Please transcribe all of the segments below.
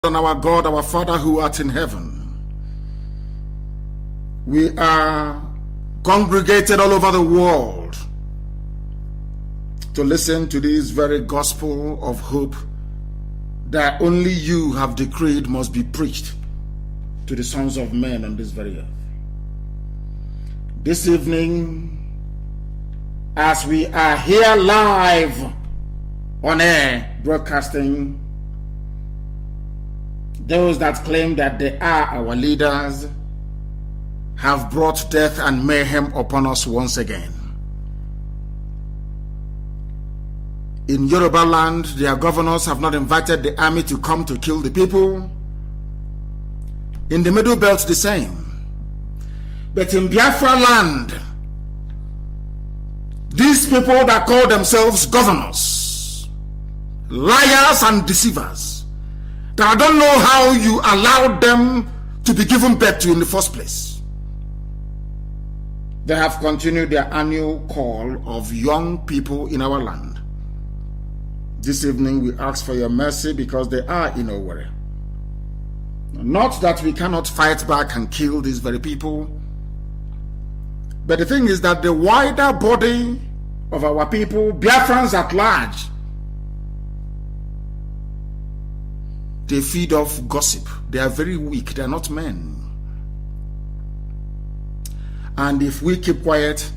and our God, our Father who art in heaven. We are congregated all over the world to listen to this very gospel of hope that only you have decreed must be preached to the sons of men on this very earth. This evening, as we are here live on air broadcasting, those that claim that they are our leaders have brought death and mayhem upon us once again. In Yoruba land, their governors have not invited the army to come to kill the people. In the Middle Belt, the same. But in Biafra land, these people that call themselves governors, liars and deceivers, that I don't know how you allowed them to be given birth to in the first place. They have continued their annual call of young people in our land. This evening we ask for your mercy because they are in Owerri. Not that we cannot fight back and kill these very people, but the thing is that the wider body of our people, Biafrans at large, they feed off gossip. They are very weak. They are not men. And if we keep quiet,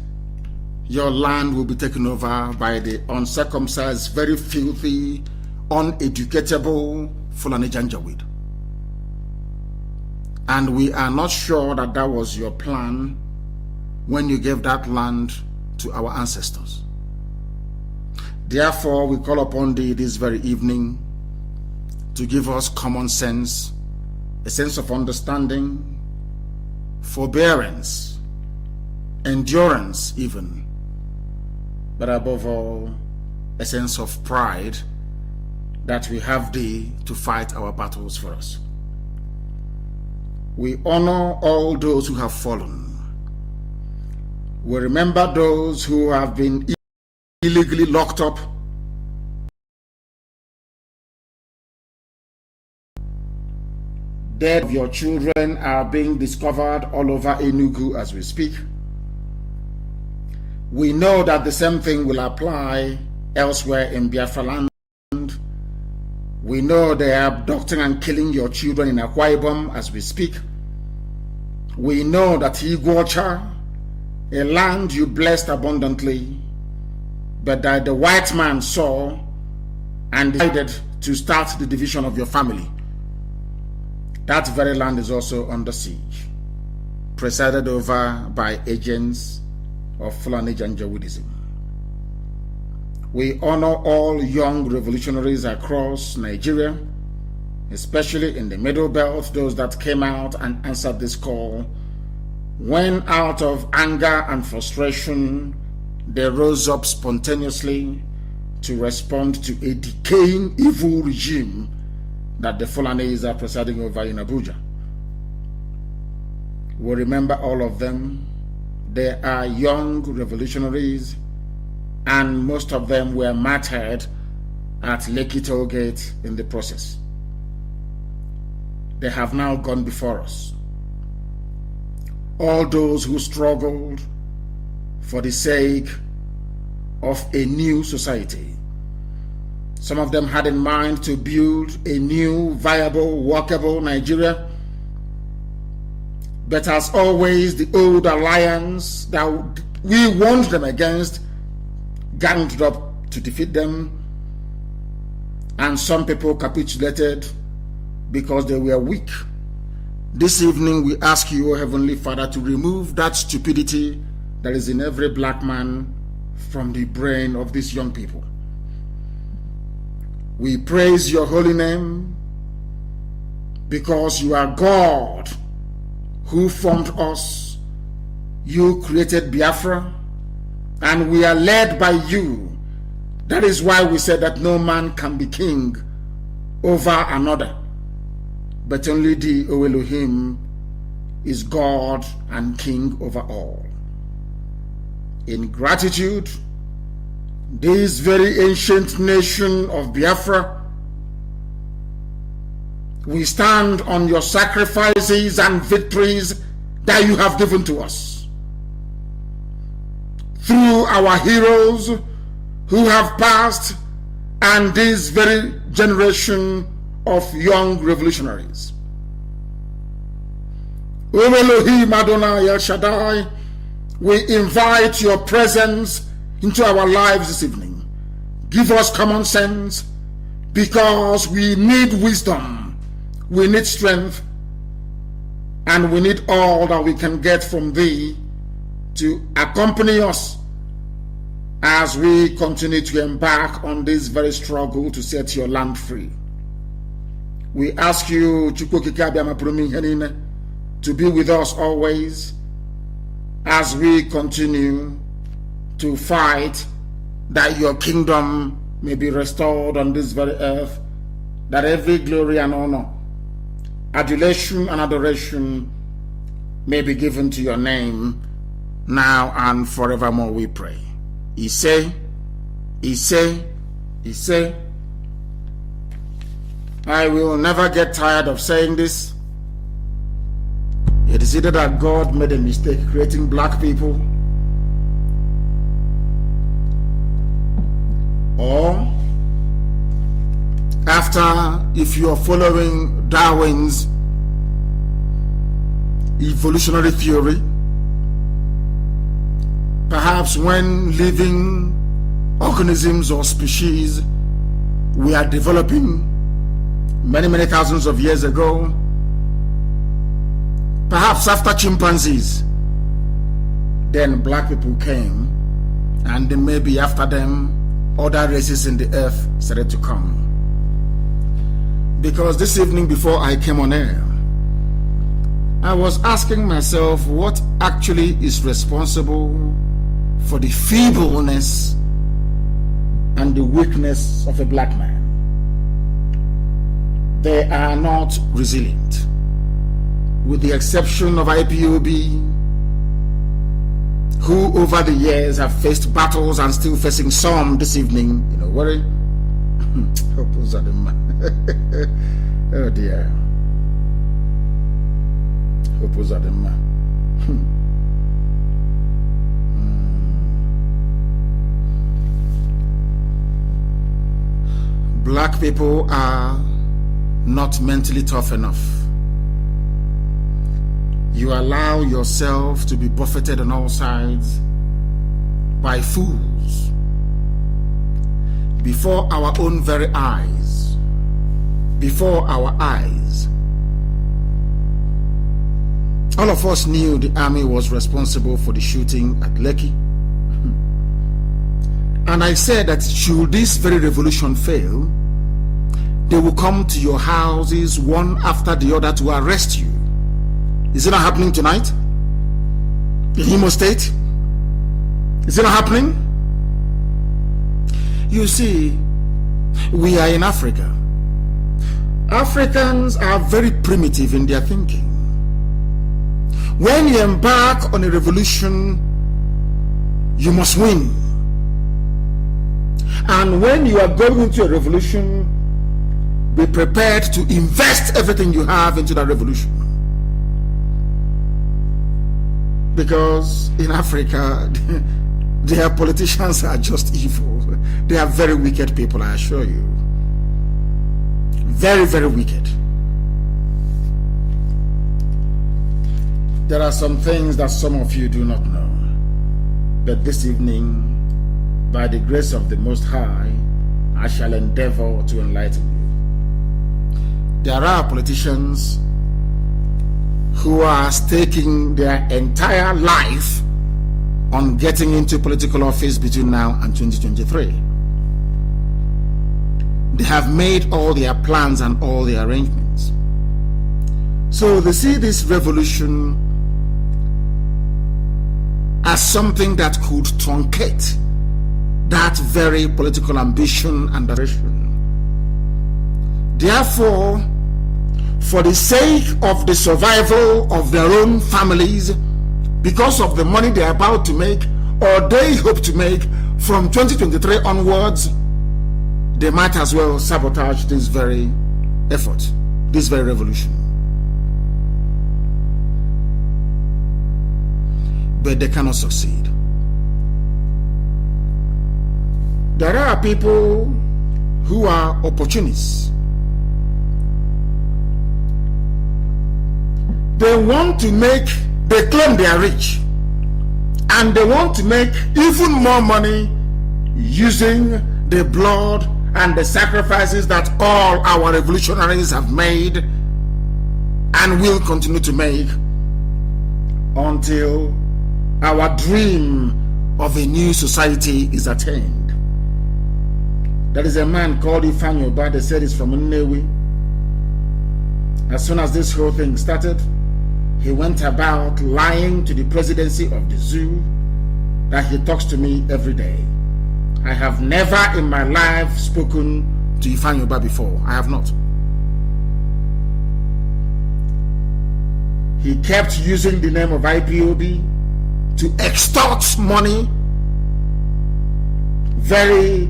your land will be taken over by the uncircumcised, very filthy, uneducatable Fulani Janjaweed. And we are not sure that that was your plan when you gave that land to our ancestors. Therefore, we call upon thee this very evening to give us common sense, a sense of understanding, forbearance, endurance even, but above all, a sense of pride that we have thee to fight our battles for us. We honor all those who have fallen. We remember those who have been illegally locked up. Dead of your children are being discovered all over Enugu as we speak. We know that the same thing will apply elsewhere in Biafra land. We know they are abducting and killing your children in Akwa Ibom as we speak. We know that Iguacha, a land you blessed abundantly, but that the white man saw and decided to start the division of your family. That very land is also under siege, presided over by agents of Fulani Janjaweedism. We honor all young revolutionaries across Nigeria, especially in the Middle Belt, those that came out and answered this call when out of anger and frustration they rose up spontaneously to respond to a decaying evil regime that the Fulanis are presiding over in Abuja. We remember all of them. They are young revolutionaries, and most of them were martyred at Lekki Toll Gate in the process. They have now gone before us. All those who struggled for the sake of a new society. Some of them had in mind to build a new, viable, workable Nigeria. But as always, the old alliance that we warned them against ganged up to defeat them. And some people capitulated because they were weak. This evening we ask you, O Heavenly Father, to remove that stupidity that is in every black man from the brain of these young people. We praise your holy name because you are God who formed us. You created Biafra and we are led by you. That is why we said that no man can be king over another, but only thee, O Elohim, is God and King over all. In gratitude, this very ancient nation of Biafra We stand on your sacrifices and victories that you have given to us. Through our heroes who have passed and this very generation of young revolutionaries. O Elohim Adonai El Shaddai, we invite your presence into our lives this evening. Give us common sense, because we need wisdom, we need strength, and we need all that we can get from thee to accompany us as we continue to embark on this very struggle to set your land free. We ask you to be with us always as we continue to fight that your kingdom may be restored on this very earth, that every glory and honor, adulation and adoration may be given to your name now and forevermore, we pray. Ise. I will never get tired of saying this. It is either that God made a mistake creating black people, or if you are following Darwin's evolutionary theory, perhaps when living organisms or species were developing many thousands of years ago, perhaps after chimpanzees, then black people came, and then maybe after them other races in the earth started to come. Because this evening before I came on air, I was asking myself what actually is responsible for the feebleness and the weakness of a black man. They are not resilient, with the exception of IPOB, who over the years have faced battles and still facing some this evening. You know, worry. Oh dear. Black people are not mentally tough enough. You allow yourself to be buffeted on all sides by fools before our own very eyes. Before our eyes. All of us knew the army was responsible for the shooting at Lekki. And I said that should this very revolution fail, they will come to your houses one after the other to arrest you. Is it not happening tonight? In Imo State? Is it not happening? You see, we are in Africa. Africans are very primitive in their thinking. When you embark on a revolution, you must win. And when you are going into a revolution, be prepared to invest everything you have into that revolution. Because in Africa, their politicians are just evil. They are very wicked people, I assure you. Very, very wicked. There are some things that some of you do not know. But this evening, by the grace of the Most High, I shall endeavor to enlighten you. There are politicians who are staking their entire life on getting into political office between now and 2023. They have made all their plans and all their arrangements. So they see this revolution as something that could truncate that very political ambition and direction. Therefore, for the sake of the survival of their own families, because of the money they are about to make or they hope to make from 2023 onwards, they might as well sabotage this very effort. this very revolution. But they cannot succeed. There are people who are opportunists. They want to make, they claim they are rich, and they want to make even more money using the blood and the sacrifices that all our revolutionaries have made and will continue to make until our dream of a new society is attained. There is a man called Ifeanyi Ubah. They said he's from Nnamdi. As soon as this whole thing started, he went about lying to the presidency of the zoo that he talks to me every day. I have never in my life spoken to Ifeanyi Ubah before. I have not. He kept using the name of IPOB to extort money. Very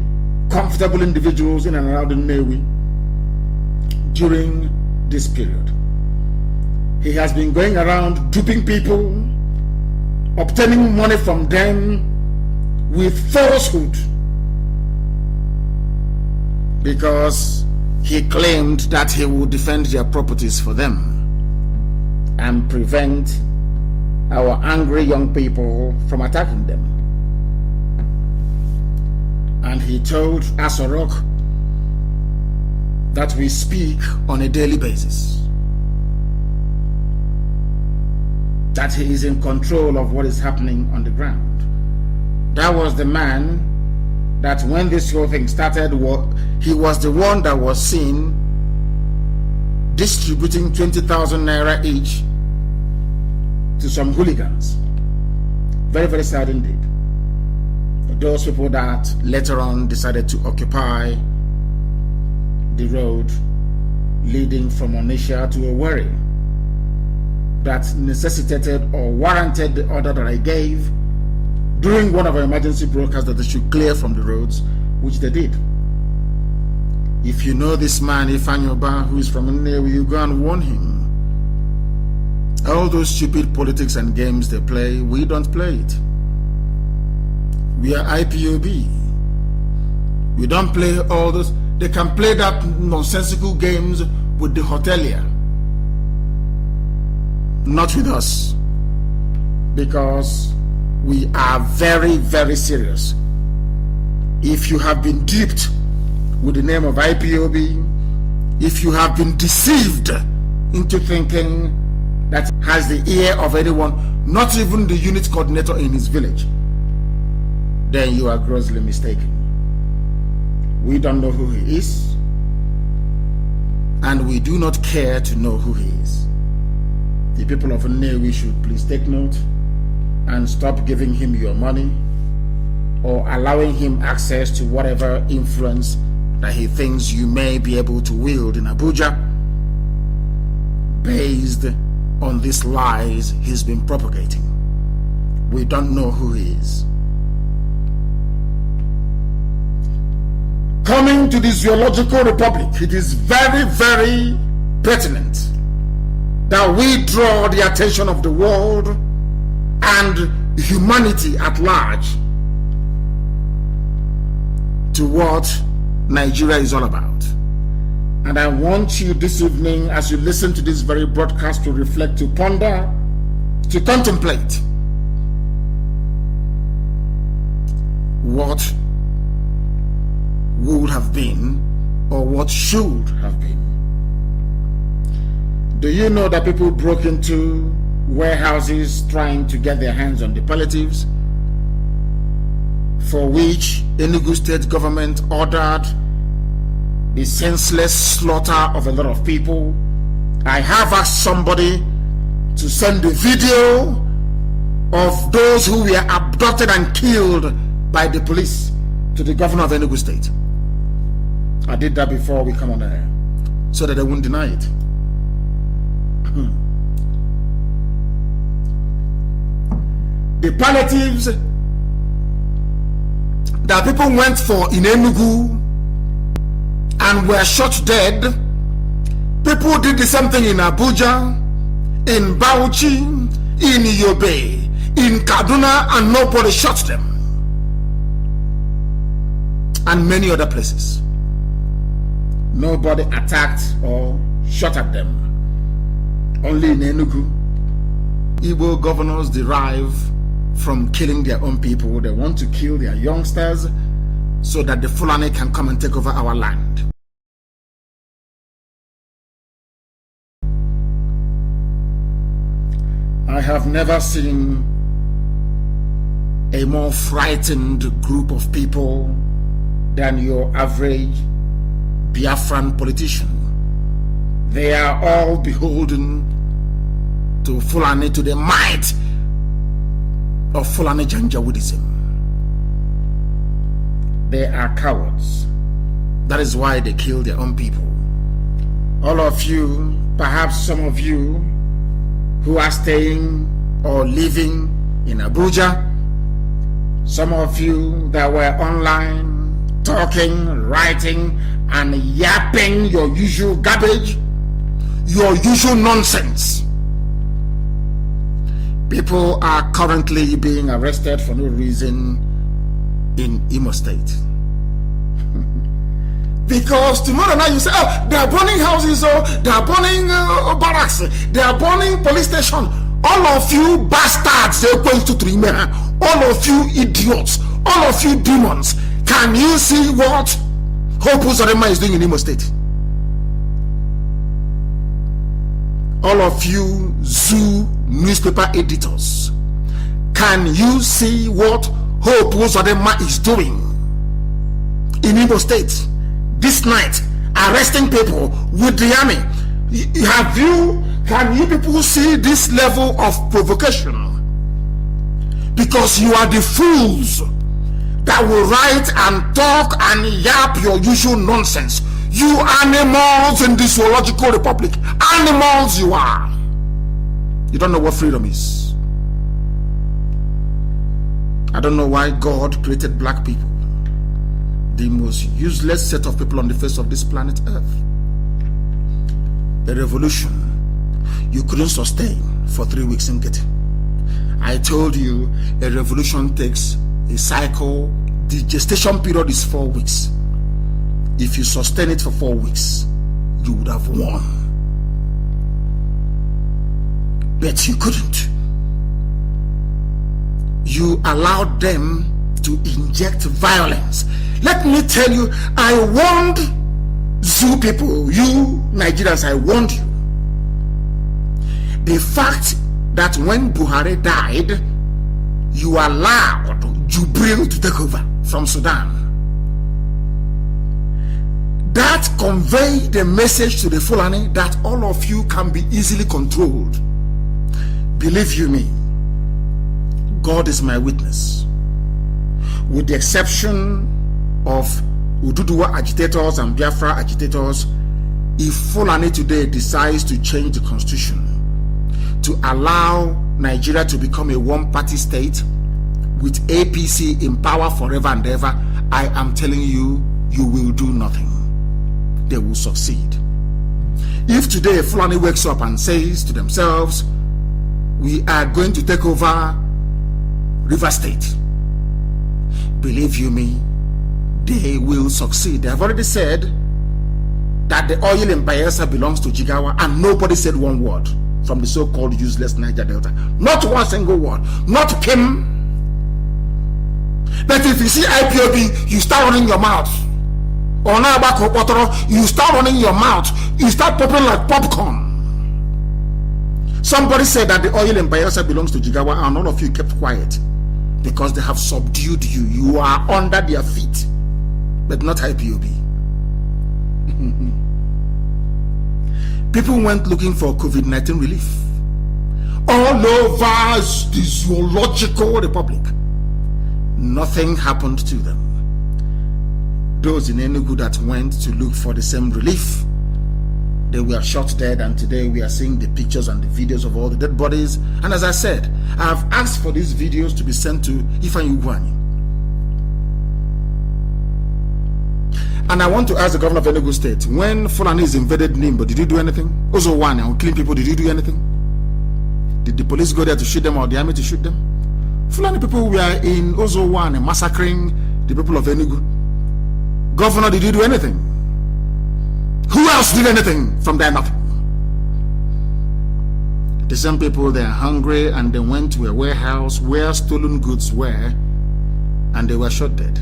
comfortable individuals in and around the Nnewi during this period. He has been going around duping people, obtaining money from them with falsehood, because he claimed that he would defend their properties for them and prevent our angry young people from attacking them. And he told Asorok that we speak on a daily basis, that he is in control of what is happening on the ground. That was the man that when this whole thing started, he was the one that was seen distributing 20,000 naira each to some hooligans. Very, very sad indeed. Those people that later on decided to occupy the road leading from Onitsha to Owerri, that necessitated or warranted the order that I gave during one of our emergency broadcasts that they should clear from the roads, which they did. If you know this man, Ifeanyi Ubah, who is from Nnewi, you go and warn him. All those stupid politics and games they play, we don't play it. We are IPOB. We don't play all those. They can play that nonsensical games with the hotelier. Not with us. Because we are very, very serious. If you have been duped with the name of IPOB, if you have been deceived into thinking that has the ear of anyone, not even the unit coordinator in his village, then you are grossly mistaken. We don't know who he is, and we do not care to know who he is. The people of Nnewi should please take note and stop giving him your money or allowing him access to whatever influence that he thinks you may be able to wield in Abuja based on these lies he's been propagating. We don't know who he is. Coming to the Zoological Republic, it is very, very pertinent that we draw the attention of the world and humanity at large to what Nigeria is all about. And I want you this evening, as you listen to this very broadcast, to reflect, to ponder, to contemplate what would have been or what should have been. Do you know that people broke into warehouses trying to get their hands on the palliatives, for which Enugu state government ordered the senseless slaughter of a lot of people? I have asked somebody to send the video of those who were abducted and killed by the police to the governor of Enugu state. I did that before we come on air, so that they won't deny it. The palliatives that people went for in Enugu and were shot dead, People did the same thing in Abuja, in Bauchi, in Yobe, in Kaduna, and nobody shot them. And many other places. Nobody attacked or shot at them. Only in Enugu, Igbo governors derive from killing their own people. They want to kill their youngsters so that the Fulani can come and take over our land. I have never seen a more frightened group of people than your average Biafran politician. They are all beholden to Fulani, to the might of Fulani Janjaweedism. They are cowards. That is why they kill their own people. All of you, perhaps some of you who are staying or living in Abuja, some of you that were online talking, writing, and yapping your usual garbage, your usual nonsense. People are currently being arrested for no reason in Imo State. Because tomorrow night you say, oh, they are burning houses, or they are burning barracks, they are burning police station. All of you bastards, all of you idiots, all of you demons, can you see what Hope Uzodinma is doing in Imo State? All of you zoo newspaper editors, can you see what Hope Uzodinma is doing in Imo State this night, arresting people with the army? Can you people see this level of provocation? Because you are the fools that will write and talk and yap your usual nonsense. You animals in this zoological republic. Animals you are. You don't know what freedom is. I don't know why God created black people, the most useless set of people on the face of this planet Earth. A revolution you couldn't sustain for 3 weeks in Getty. I told you a revolution takes a cycle. The gestation period is 4 weeks. If you sustain it for 4 weeks, you would have won. But you couldn't. You allowed them to inject violence. Let me tell you, I warned zoo people, you Nigerians, I warned you. The fact that when Buhari died, you allowed Jubril to take over from Sudan. That conveyed the message to the Fulani that all of you can be easily controlled. Believe you me, God is my witness. With the exception of Ududuwa agitators and Biafra agitators, if Fulani today decides to change the constitution to allow Nigeria to become a one-party state with APC in power forever and ever, I am telling you, you will do nothing. They will succeed. If today a Fulani wakes up and says to themselves, we are going to take over River State, believe you me, they will succeed. They have already said that the oil in Bayelsa belongs to Jigawa, and nobody said one word from the so-called useless Niger Delta. Not one single word. Not Kim. But if you see IPOB, you start running your mouth. Or now you start running your mouth. You start popping like popcorn. Somebody said that the oil in Bayelsa belongs to Jigawa, and all of you kept quiet because they have subdued you. You are under their feet, but not IPOB. People went looking for COVID-19 relief all over the zoological republic. Nothing happened to them. Those in Enugu that went to look for the same relief, they were shot dead, and today we are seeing the pictures and the videos of all the dead bodies. And as I said, I have asked for these videos to be sent to Ifeanyi Ugwuanyi. And I want to ask the governor of Enugu State, when Fulanis invaded Nimbo, did you do anything? Also one and killing people, did you do anything? Did the police go there to shoot them or the army to shoot them? Fulani people were in Ozo 1 and massacring the people of Enugu. Governor, did you do anything? Who else did anything? From there, nothing. The same people, they are hungry and they went to a warehouse where stolen goods were and they were shot dead.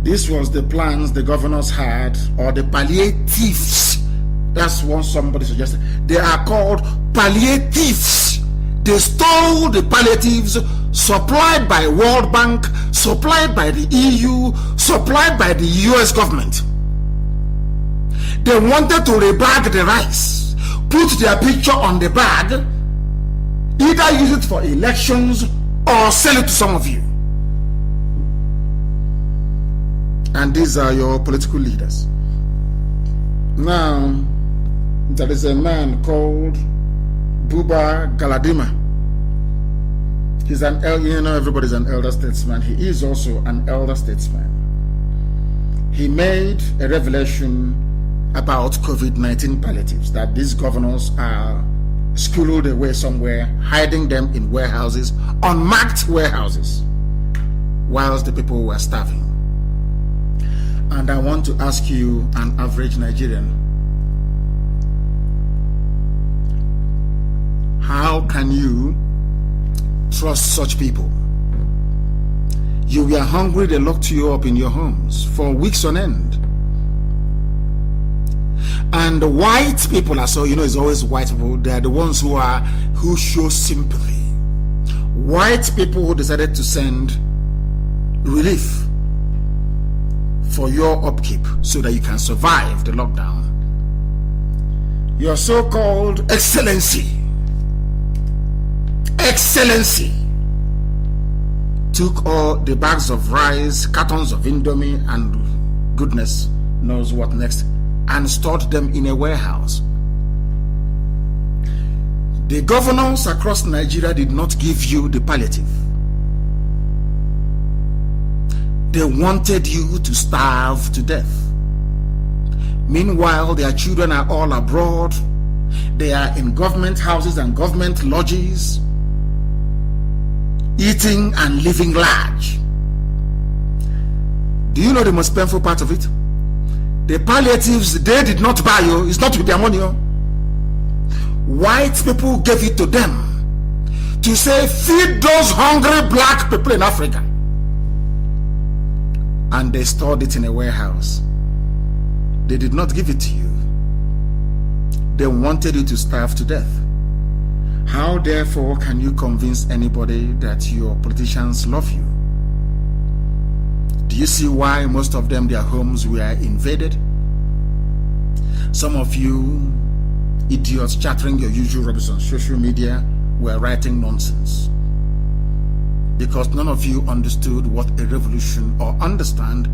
This was the plans the governors had, or the palliatives. That's what somebody suggested. They are called palliatives. They stole the palliatives supplied by World Bank, supplied by the EU, supplied by the US government. They wanted to rebag the rice, put their picture on the bag, either use it for elections or sell it to some of you. And these are your political leaders. Now, there is a man called Buba Galadima. He's an elder, you know, everybody's an elder statesman. He is also an elder statesman. He made a revelation about COVID-19 palliatives, that these governors are squirreled away somewhere, hiding them in warehouses, unmarked warehouses, whilst the people were starving. And I want to ask you, an average Nigerian, how can you trust such people? You were hungry, they locked you up in your homes for weeks on end. And the white people are, so you know, it's always white people, they're the ones who show sympathy. White people who decided to send relief for your upkeep so that you can survive the lockdown. Your so-called excellency took all the bags of rice, cartons of Indomie, and goodness knows what next, and stored them in a warehouse. The governors across Nigeria did not give you the palliative. They wanted you to starve to death. Meanwhile, their children are all abroad. They are in government houses and government lodges, eating and living large. Do you know the most painful part of it? The palliatives they did not buy you. It's not with their money. White people gave it to them to say, feed those hungry black people in Africa. And they stored it in a warehouse. They did not give it to you. They wanted you to starve to death. How therefore can you convince anybody that your politicians love you? Do you see why most of them, their homes were invaded? Some of you idiots chattering your usual rubbish on social media were writing nonsense, because none of you understood what a revolution, or understand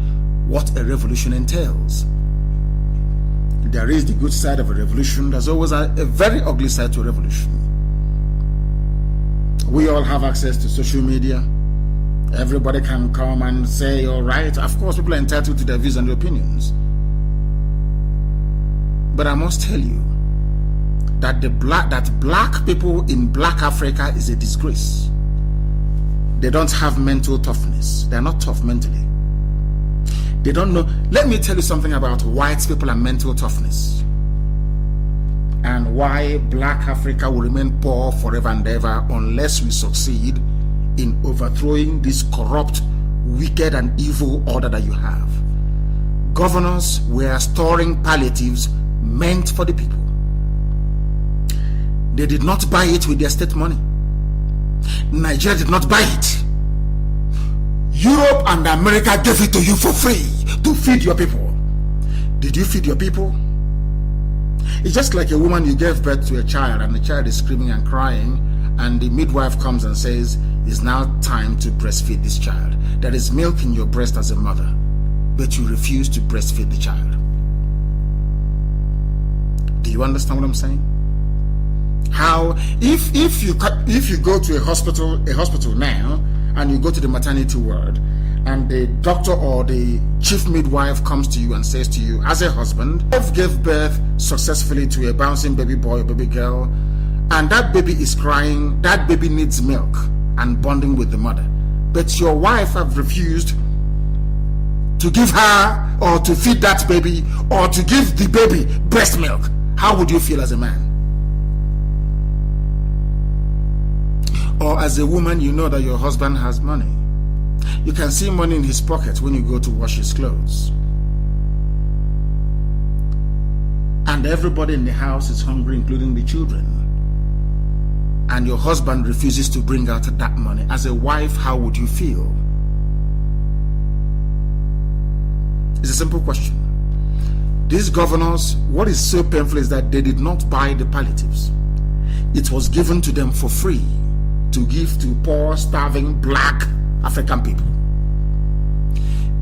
what a revolution entails. There is the good side of a revolution. There's always a very ugly side to a revolution. We all have access to social media. Everybody can come and say, all right, of course people are entitled to their views and their opinions. But I must tell you that black people in black Africa is a disgrace. They don't have mental toughness. They're not tough mentally. They don't know. Let me tell you something about white people and mental toughness, and why black Africa will remain poor forever and ever unless we succeed in overthrowing this corrupt, wicked, and evil order that you have. Governors were storing palliatives meant for the people. They did not buy it with their state money. Nigeria did not buy it. Europe and America gave it to you for free to feed your people. Did you feed your people? It's just like a woman, you gave birth to a child and the child is screaming and crying, and the midwife comes and says, it's now time to breastfeed this child. There is milk in your breast as a mother, but you refuse to breastfeed the child. Do you understand what I'm saying? How if you go to a hospital now and you go to the maternity ward, and the doctor or the chief midwife comes to you and says to you, as a husband, wife gave birth successfully to a bouncing baby boy or baby girl, and that baby is crying, that baby needs milk and bonding with the mother, but your wife have refused to give her or to feed that baby or to give the baby breast milk, how would you feel as a man? Or as a woman, you know that your husband has money. You can see money in his pocket when you go to wash his clothes. And everybody in the house is hungry, including the children. And your husband refuses to bring out that money. As a wife, how would you feel? It's a simple question. These governors, what is so painful is that they did not buy the palliatives. It was given to them for free to give to poor, starving, black African people.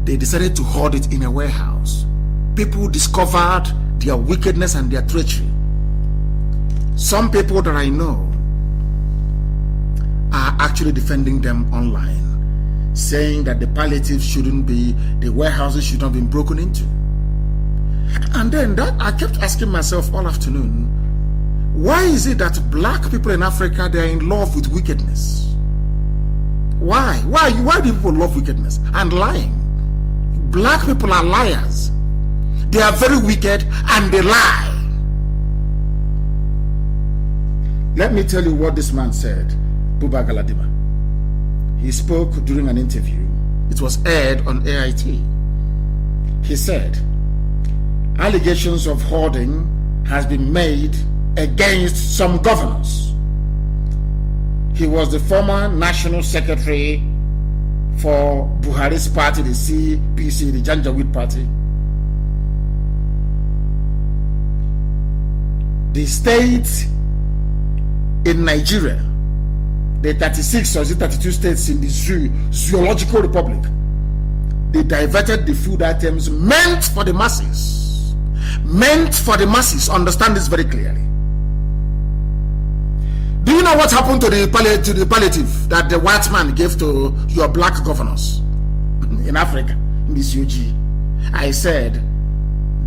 They decided to hoard it in a warehouse. People discovered their wickedness and their treachery. Some people that I know are actually defending them online, saying that the palliatives shouldn't be, the warehouses should not have been broken into. And then that I kept asking myself all afternoon, why is it that black people in Africa, they are in love with wickedness? Why do people love wickedness and lying? Black people are liars. They are very wicked and they lie. Let me tell you what this man said, Buba Galadima. He spoke during an interview. It was aired on AIT. He said, allegations of hoarding has been made against some governors. He was the former national secretary for Buhari's party, the CPC, the Janjaweed party. The states in Nigeria, the 36 or 32 states in the zoological republic, they diverted the food items meant for the masses. Meant for the masses. Understand this very clearly. Do you know what happened to the palliative that the white man gave to your black governors in Africa, in this UG? I said,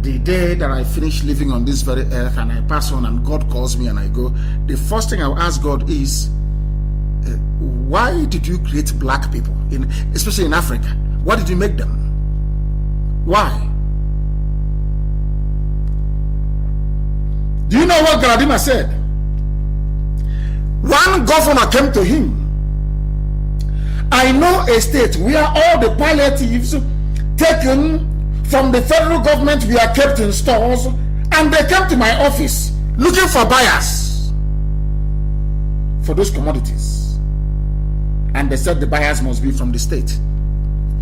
the day that I finish living on this very earth and I pass on and God calls me and I go, the first thing I'll ask God is, why did you create black people, especially in Africa? Why did you make them? Why? Do you know what Galadima said? One governor came to him. I know a state where all the palliatives taken from the federal government were kept in stores, and they came to my office looking for buyers for those commodities. And they said the buyers must be from the state.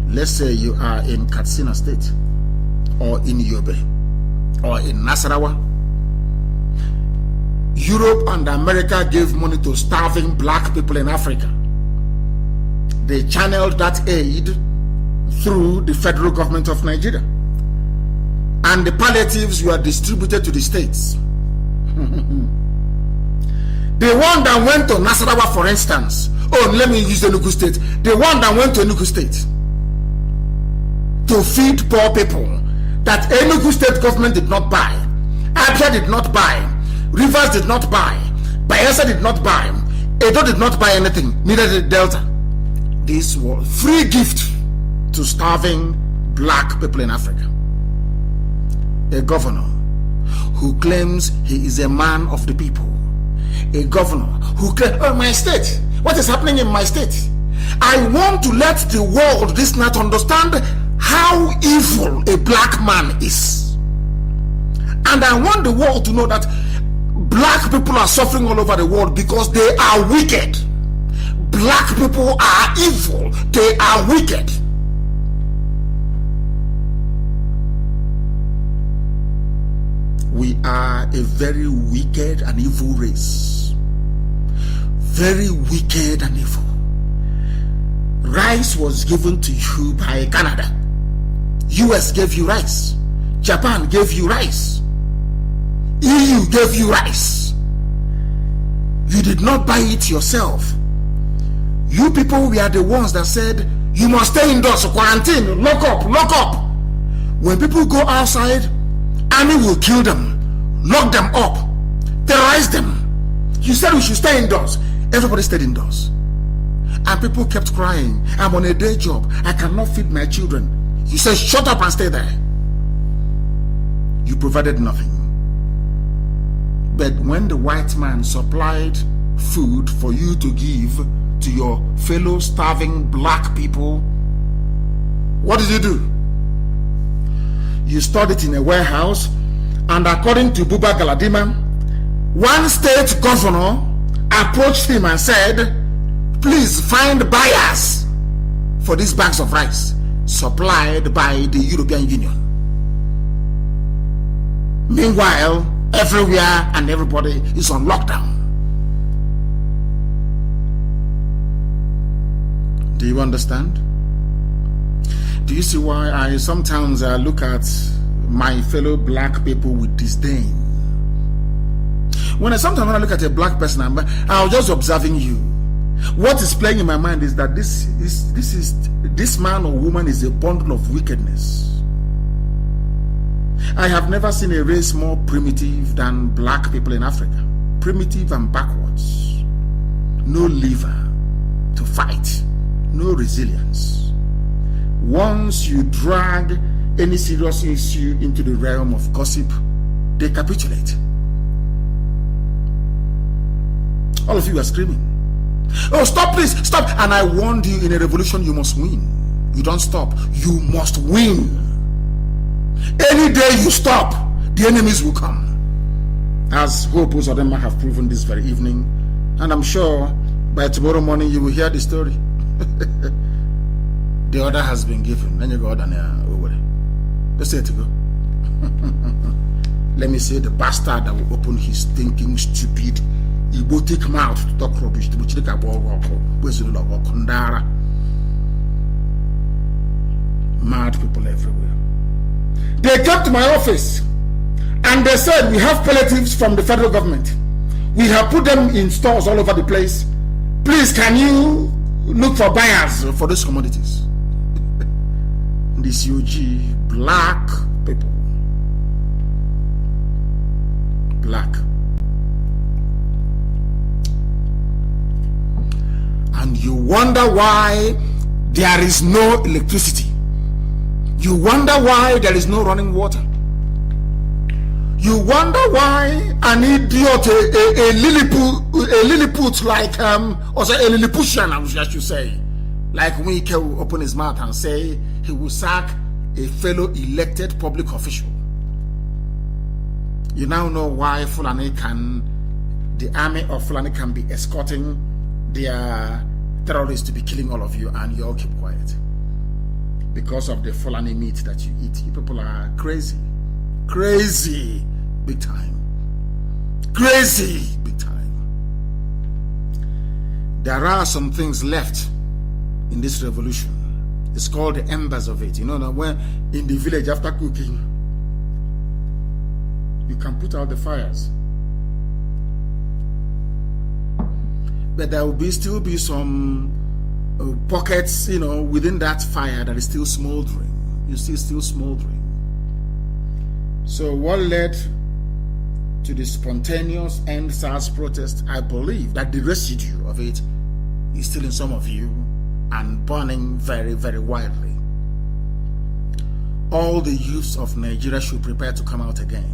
Let's say you are in Katsina State, or in Yobe, or in Nasarawa. Europe and America gave money to starving black people in Africa. They channeled that aid through the federal government of Nigeria. And the palliatives were distributed to the states. The one that went to Nasarawa, for instance, let me use Enugu State. The one that went to Enugu State to feed poor people that Enugu State government did not buy, Abia did not buy, Rivers did not buy, Bayelsa did not buy, Edo did not buy anything, neither did Delta. This was free gift to starving black people in Africa. A governor who claims he is a man of the people. A governor who claims, my state, what is happening in my state? I want to let the world this night understand how evil a black man is. And I want the world to know that black people are suffering all over the world because they are wicked. Black people are evil. They are wicked. We are a very wicked and evil race. Very wicked and evil. Rice was given to you by Canada. US gave you rice. Japan gave you rice. EU gave you rice. You did not buy it yourself. You people were the ones that said, you must stay indoors, quarantine, lock up. When people go outside, army will kill them, lock them up, terrorize them. You said we should stay indoors. Everybody stayed indoors. And people kept crying, I'm on a day job, I cannot feed my children. You said, shut up and stay there. You provided nothing. But when the white man supplied food for you to give to your fellow starving black people, what did you do? You stored it in a warehouse, and according to Buba Galadima, one state governor approached him and said, please find buyers for these bags of rice supplied by the European Union. Meanwhile, everywhere and everybody is on lockdown. Do you understand? Do you see why I sometimes look at my fellow black people with disdain? Sometimes when I look at a black person, I'm just observing you. What is playing in my mind is that this man or woman is a bundle of wickedness. I have never seen a race more primitive than black people in Africa. Primitive and backwards. No liver to fight. No resilience. Once you drag any serious issue into the realm of gossip, they capitulate. All of you are screaming, oh, stop, please, stop. And I warned you, in a revolution you must win. You don't stop, you must win. Any day you stop, the enemies will come. As Hope Uzodinma have proven this very evening. And I'm sure by tomorrow morning you will hear the story. The order has been given. Then you go down over. Let's say to go. Let me say the bastard that will open his thinking, stupid, egotic mouth to talk rubbish. Mad people everywhere. They came to my office and they said, we have palliatives from the federal government. We have put them in stores all over the place. Please, can you look for buyers for those commodities? This UG, black people. Black. And you wonder why there is no electricity. You wonder why there is no running water. You wonder why an idiot, a Lilliput like, or say a Lilliputian, I should say, like Wike will open his mouth and say he will sack a fellow elected public official. You now know why the army of Fulani can be escorting their terrorists to be killing all of you, and you all keep quiet. Because of the Fulani meat that you eat. You people are crazy. Crazy big time. Crazy big time. There are some things left in this revolution. It's called the embers of it. You know, when in the village after cooking, you can put out the fires. But there will still be some pockets, within that fire that is still smoldering. You see, still smoldering. So what led to the spontaneous end SARS protest? I believe that the residue of it is still in some of you and burning very, very widely. All the youths of Nigeria should prepare to come out again.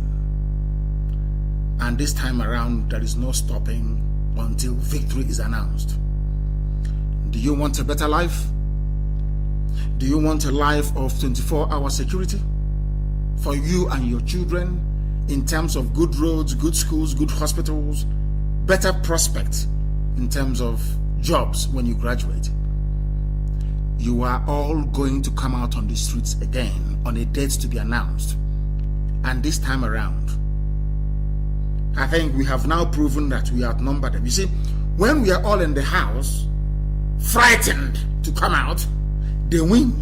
And this time around, there is no stopping until victory is announced. Do you want a better life? Do you want a life of 24-hour security for you and your children in terms of good roads, good schools, good hospitals, better prospects in terms of jobs when you graduate? You are all going to come out on the streets again on a date to be announced. And this time around, I think we have now proven that we outnumber them. You see, when we are all in the house, frightened to come out, they win.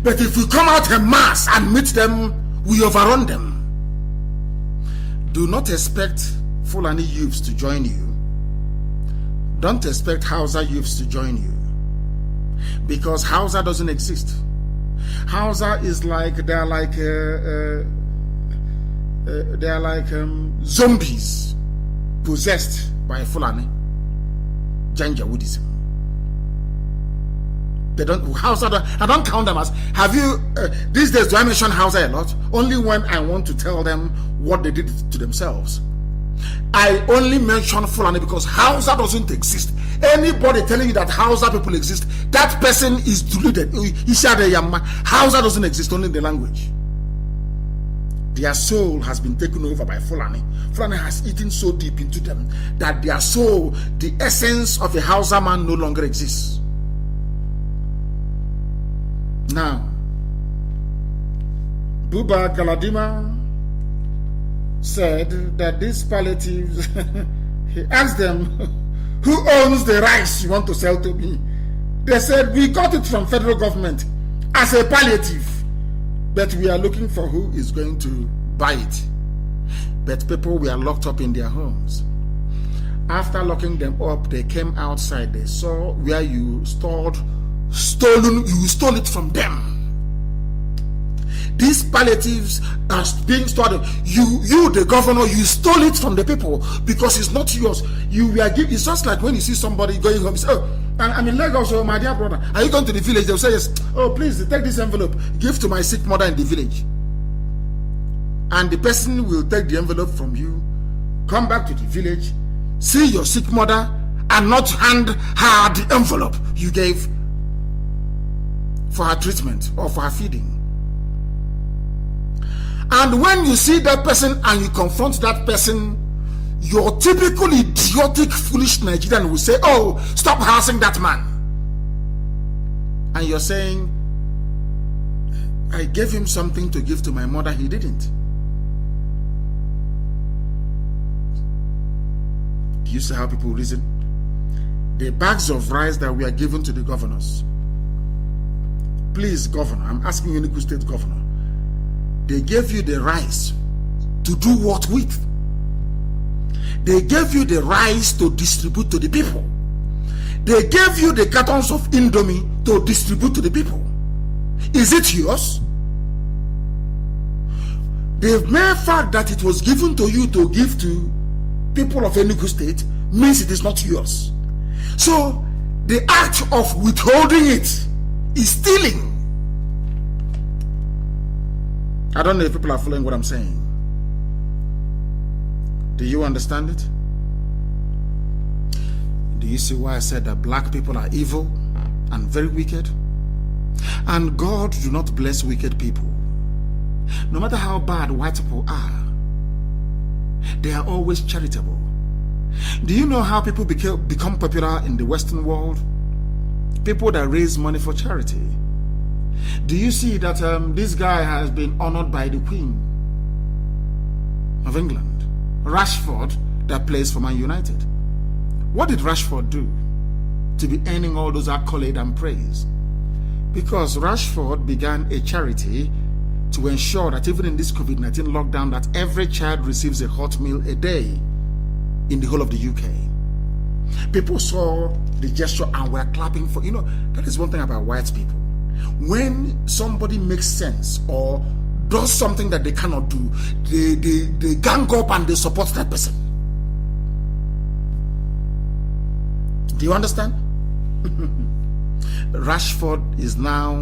But if we come out en masse and meet them, we overrun them. Do not expect Fulani youths to join you, don't expect Hausa youths to join you, because Hausa doesn't exist. Hausa is like, they're like zombies possessed by Fulani Janjaweedism. They don't, Hausa, I don't count them as, have you, these days do I mention Hausa a lot? Only when I want to tell them what they did to themselves. I only mention Fulani because Hausa doesn't exist. Anybody telling you that Hausa people exist, that person is deluded. Hausa doesn't exist, only the language. Their soul has been taken over by Fulani. Fulani has eaten so deep into them that their soul, the essence of a Hausa man, no longer exists. Now, Buba Galadima said that these palliatives, he asked them, who owns the rice you want to sell to me? They said, we got it from federal government as a palliative, but we are looking for who is going to buy it. But people were locked up in their homes. After locking them up, they came outside. They saw where you stole it from them. These palliatives are being stored. You, the governor, you stole it from the people because it's not yours. You were given. It's just like when you see somebody going home. You say, oh, I'm in Lagos, so my dear brother, are you going to the village? They'll say yes. Oh, please take this envelope. Give to my sick mother in the village. And the person will take the envelope from you, come back to the village, see your sick mother, and not hand her the envelope you gave for her treatment or for her feeding. And when you see that person and you confront that person, your typical idiotic, foolish Nigerian will say, oh, stop harassing that man. And you're saying, I gave him something to give to my mother, he didn't. Do you see how people reason? The bags of rice that we are given to the governors. Please, governor, I'm asking you, Enugu State governor, they gave you the rice to do what with? They gave you the rice to distribute to the people. They gave you the cartons of Indomie to distribute to the people. Is it yours? The mere fact that it was given to you to give to people of Enugu State means it is not yours. So the act of withholding it is stealing. I don't know if people are following what I'm saying. Do you understand it? Do you see why I said that black people are evil and very wicked? And God do not bless wicked people. No matter how bad white people are, they are always charitable. Do you know how people become popular in the Western world? People that raise money for charity. Do you see that this guy has been honored by the Queen of England, Rashford, that plays for Man United? What did Rashford do to be earning all those accolades and praise? Because Rashford began a charity to ensure that even in this COVID-19 lockdown, that every child receives a hot meal a day in the whole of the UK. People saw the gesture and were clapping for, that is one thing about white people. When somebody makes sense or does something that they cannot do, they gang up and they support that person. Do you understand? Rashford is now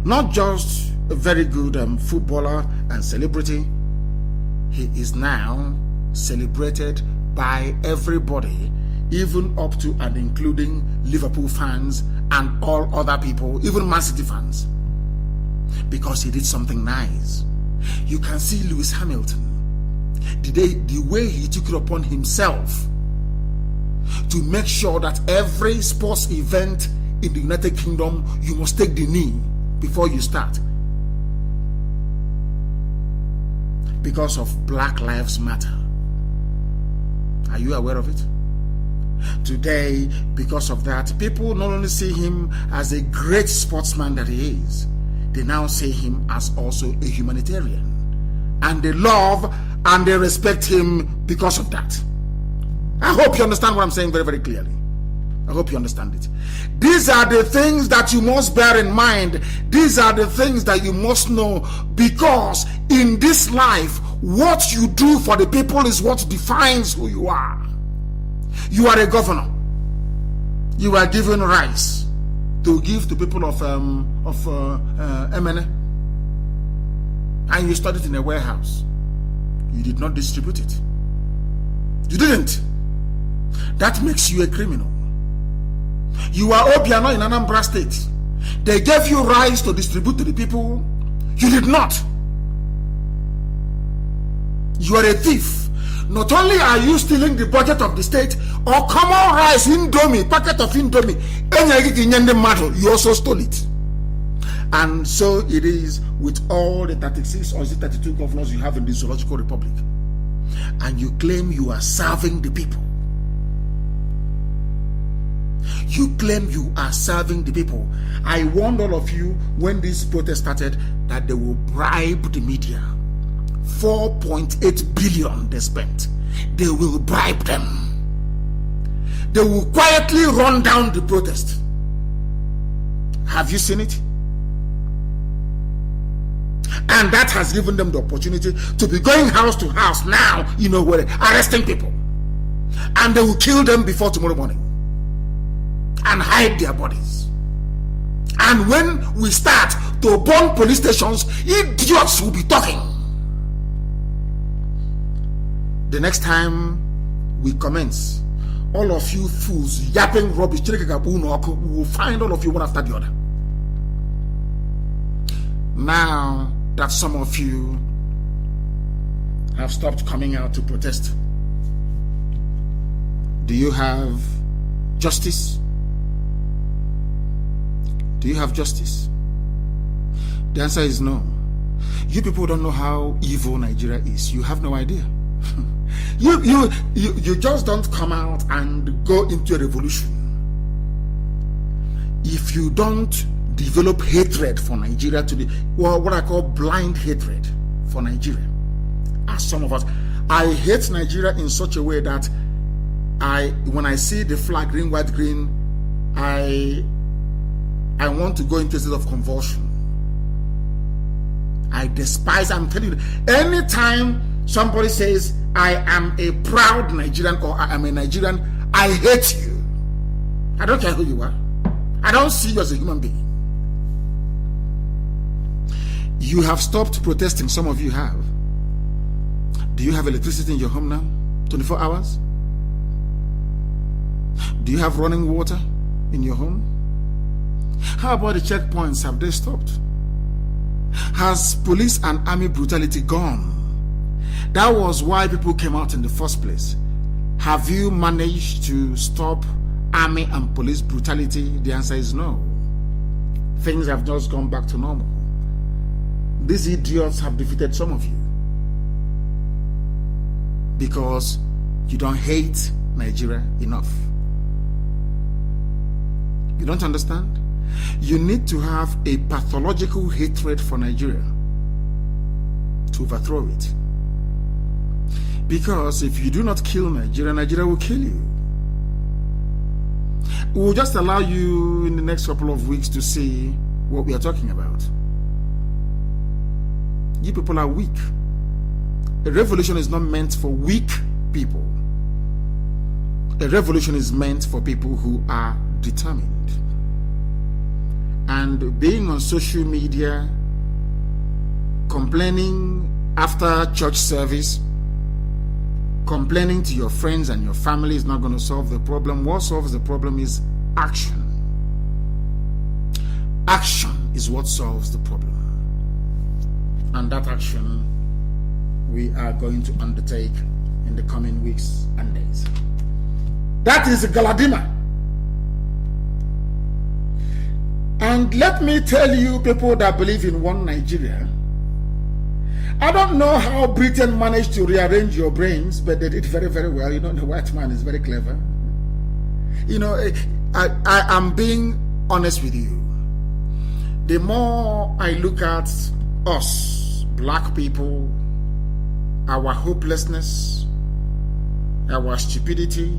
not just a very good footballer and celebrity. He is now celebrated by everybody, even up to and including Liverpool fans and all other people, even Man City fans, because he did something nice. You can see Lewis Hamilton, the way he took it upon himself to make sure that every sports event in the United Kingdom, you must take the knee before you start, because of Black Lives Matter. Are you aware of it? Today, because of that, people not only see him as a great sportsman that he is, they now see him as also a humanitarian. And they love and they respect him because of that. I hope you understand what I'm saying very, very clearly. I hope you understand it. These are the things that you must bear in mind. These are the things that you must know, because in this life, what you do for the people is what defines who you are. You are a governor. You are given rice to give to people of MNA, and you stored it in a warehouse. You did not distribute it. You didn't. That makes you a criminal. You are Obiano in Anambra State. They gave you rice to distribute to the people. You did not. You are a thief. Not only are you stealing the budget of the state, or common rice, Indomie, packet of Indomie, you also stole it. And so it is with all the 36 or is it 32 governors you have in the Zoological Republic. And you claim you are serving the people. You claim you are serving the people. I warned all of you when this protest started that they will bribe the media. 4.8 billion they spent. They will bribe them. They will quietly run down the protest. Have you seen it? And that has given them the opportunity to be going house to house now, where arresting people. And they will kill them before tomorrow morning and hide their bodies. And when we start to burn police stations, idiots will be talking. The next time we commence, all of you fools yapping rubbish, we will find all of you one after the other. Now that some of you have stopped coming out to protest, do you have justice? Do you have justice? The answer is no. You people don't know how evil Nigeria is. You have no idea. You just don't come out and go into a revolution. If you don't develop hatred for Nigeria today, what I call blind hatred for Nigeria, as some of us, I hate Nigeria in such a way that when I see the flag green, white, green, I want to go into a state of convulsion. I despise, I'm telling you, anytime somebody says I am a proud Nigerian or I am a Nigerian, I hate you. I don't care who you are. I don't see you as a human being. You have stopped protesting. Some of you have. Do you have electricity in your home now? 24 hours? Do you have running water in your home? How about the checkpoints? Have they stopped? Has police and army brutality gone? That was why people came out in the first place. Have you managed to stop army and police brutality? The answer is no. Things have just gone back to normal. These idiots have defeated some of you because you don't hate Nigeria enough. You don't understand? You need to have a pathological hatred for Nigeria to overthrow it. Because if you do not kill Nigeria, Nigeria will kill you. We will just allow you in the next couple of weeks to see what we are talking about. You people are weak. A revolution is not meant for weak people. A revolution is meant for people who are determined. And being on social media, complaining after church service, complaining to your friends and your family is not going to solve the problem. What solves the problem is action. Action is what solves the problem. And that action we are going to undertake in the coming weeks and days. That is Galadima. And let me tell you, people that believe in one Nigeria, I don't know how Britain managed to rearrange your brains, but they did very, very well. The white man is very clever. I am being honest with you. The more I look at us, black people, our hopelessness, our stupidity,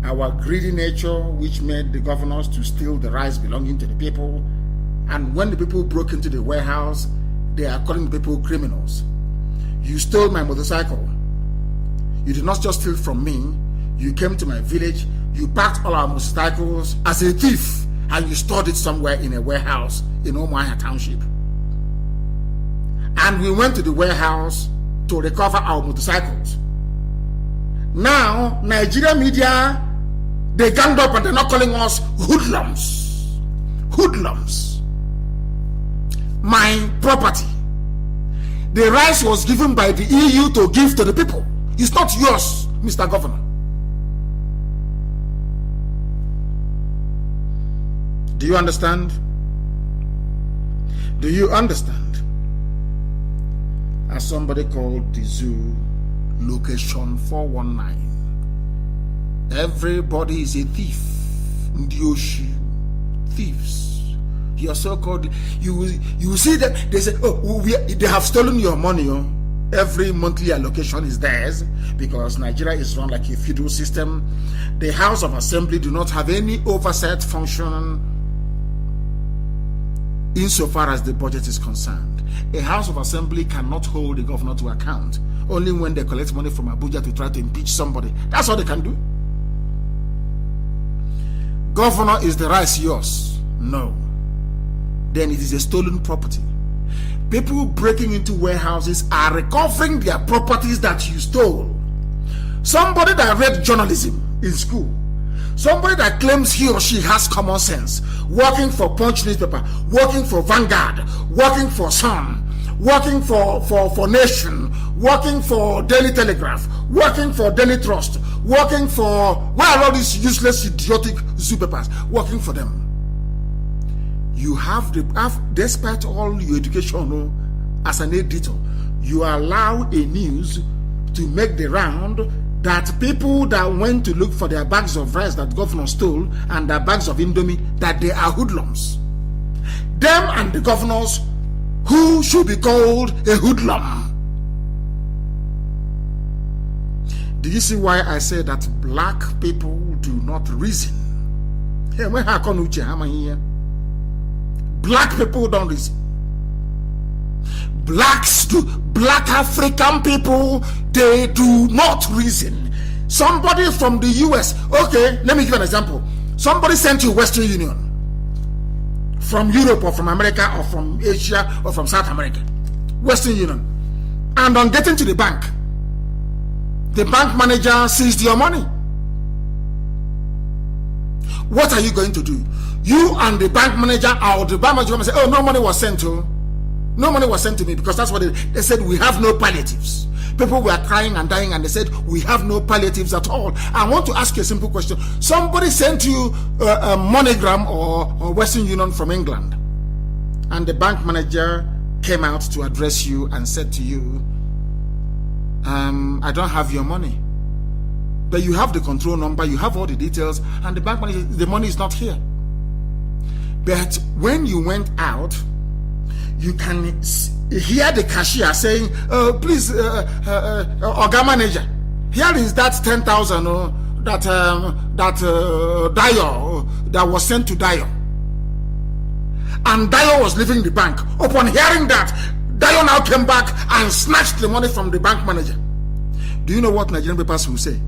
our greedy nature, which made the governors to steal the rice belonging to the people. And when the people broke into the warehouse, they are calling people criminals. You stole my motorcycle. You did not just steal from me. You came to my village, you packed all our motorcycles as a thief, and you stored it somewhere in a warehouse in Omaha Township. And we went to the warehouse to recover our motorcycles. Now, Nigerian media, they ganged up and they're not calling us hoodlums. Hoodlums. My property. The rice was given by the EU to give to the people. It's not yours, Mr. Governor. Do you understand? Do you understand? As somebody called the zoo, location 419. Everybody is a thief. Ndioshi. Thieves. You are so called. You see them, they say, oh, they have stolen your money. Oh. Every monthly allocation is theirs because Nigeria is run like a feudal system. The House of Assembly do not have any oversight function insofar as the budget is concerned. A House of Assembly cannot hold the governor to account only when they collect money from Abuja to try to impeach somebody. That's all they can do. Governor, is the rice yours? No. Then it is a stolen property. People breaking into warehouses are recovering their properties that you stole. Somebody that read journalism in school, somebody that claims he or she has common sense, working for Punch newspaper, working for Vanguard, working for Sun, working for Nation, working for Daily Telegraph, working for Daily Trust, working for, where are all these useless, idiotic zoo papers, working for them. You have, despite all your education as an editor, you allow a news to make the round that people that went to look for their bags of rice that governor stole and their bags of Indomie, that they are hoodlums. Them and the governors who should be called a hoodlum. Do you see why I say that black people do not reason? Hey, where are here? Black people don't reason. Black African people, they do not reason. Somebody from the US, okay, let me give an example. Somebody sent you Western Union from Europe or from America or from Asia or from South America. Western Union. And on getting to the bank manager seized your money. What are you going to do? You and the bank manager or the bank manager say, oh, no money was sent to. No money was sent to me because that's what they said. We have no palliatives. People were crying and dying and they said, we have no palliatives at all. I want to ask you a simple question. Somebody sent you a MoneyGram or Western Union from England, and the bank manager came out to address you and said to you, I don't have your money. But you have the control number, you have all the details, and the bank manager, the money is not here. But when you went out, you can hear the cashier saying, please, Oga manager, here is that 10,000 that Dio that was sent to Dio. And Dio was leaving the bank. Upon hearing that, Dio now came back and snatched the money from the bank manager. Do you know what Nigerian papers will say?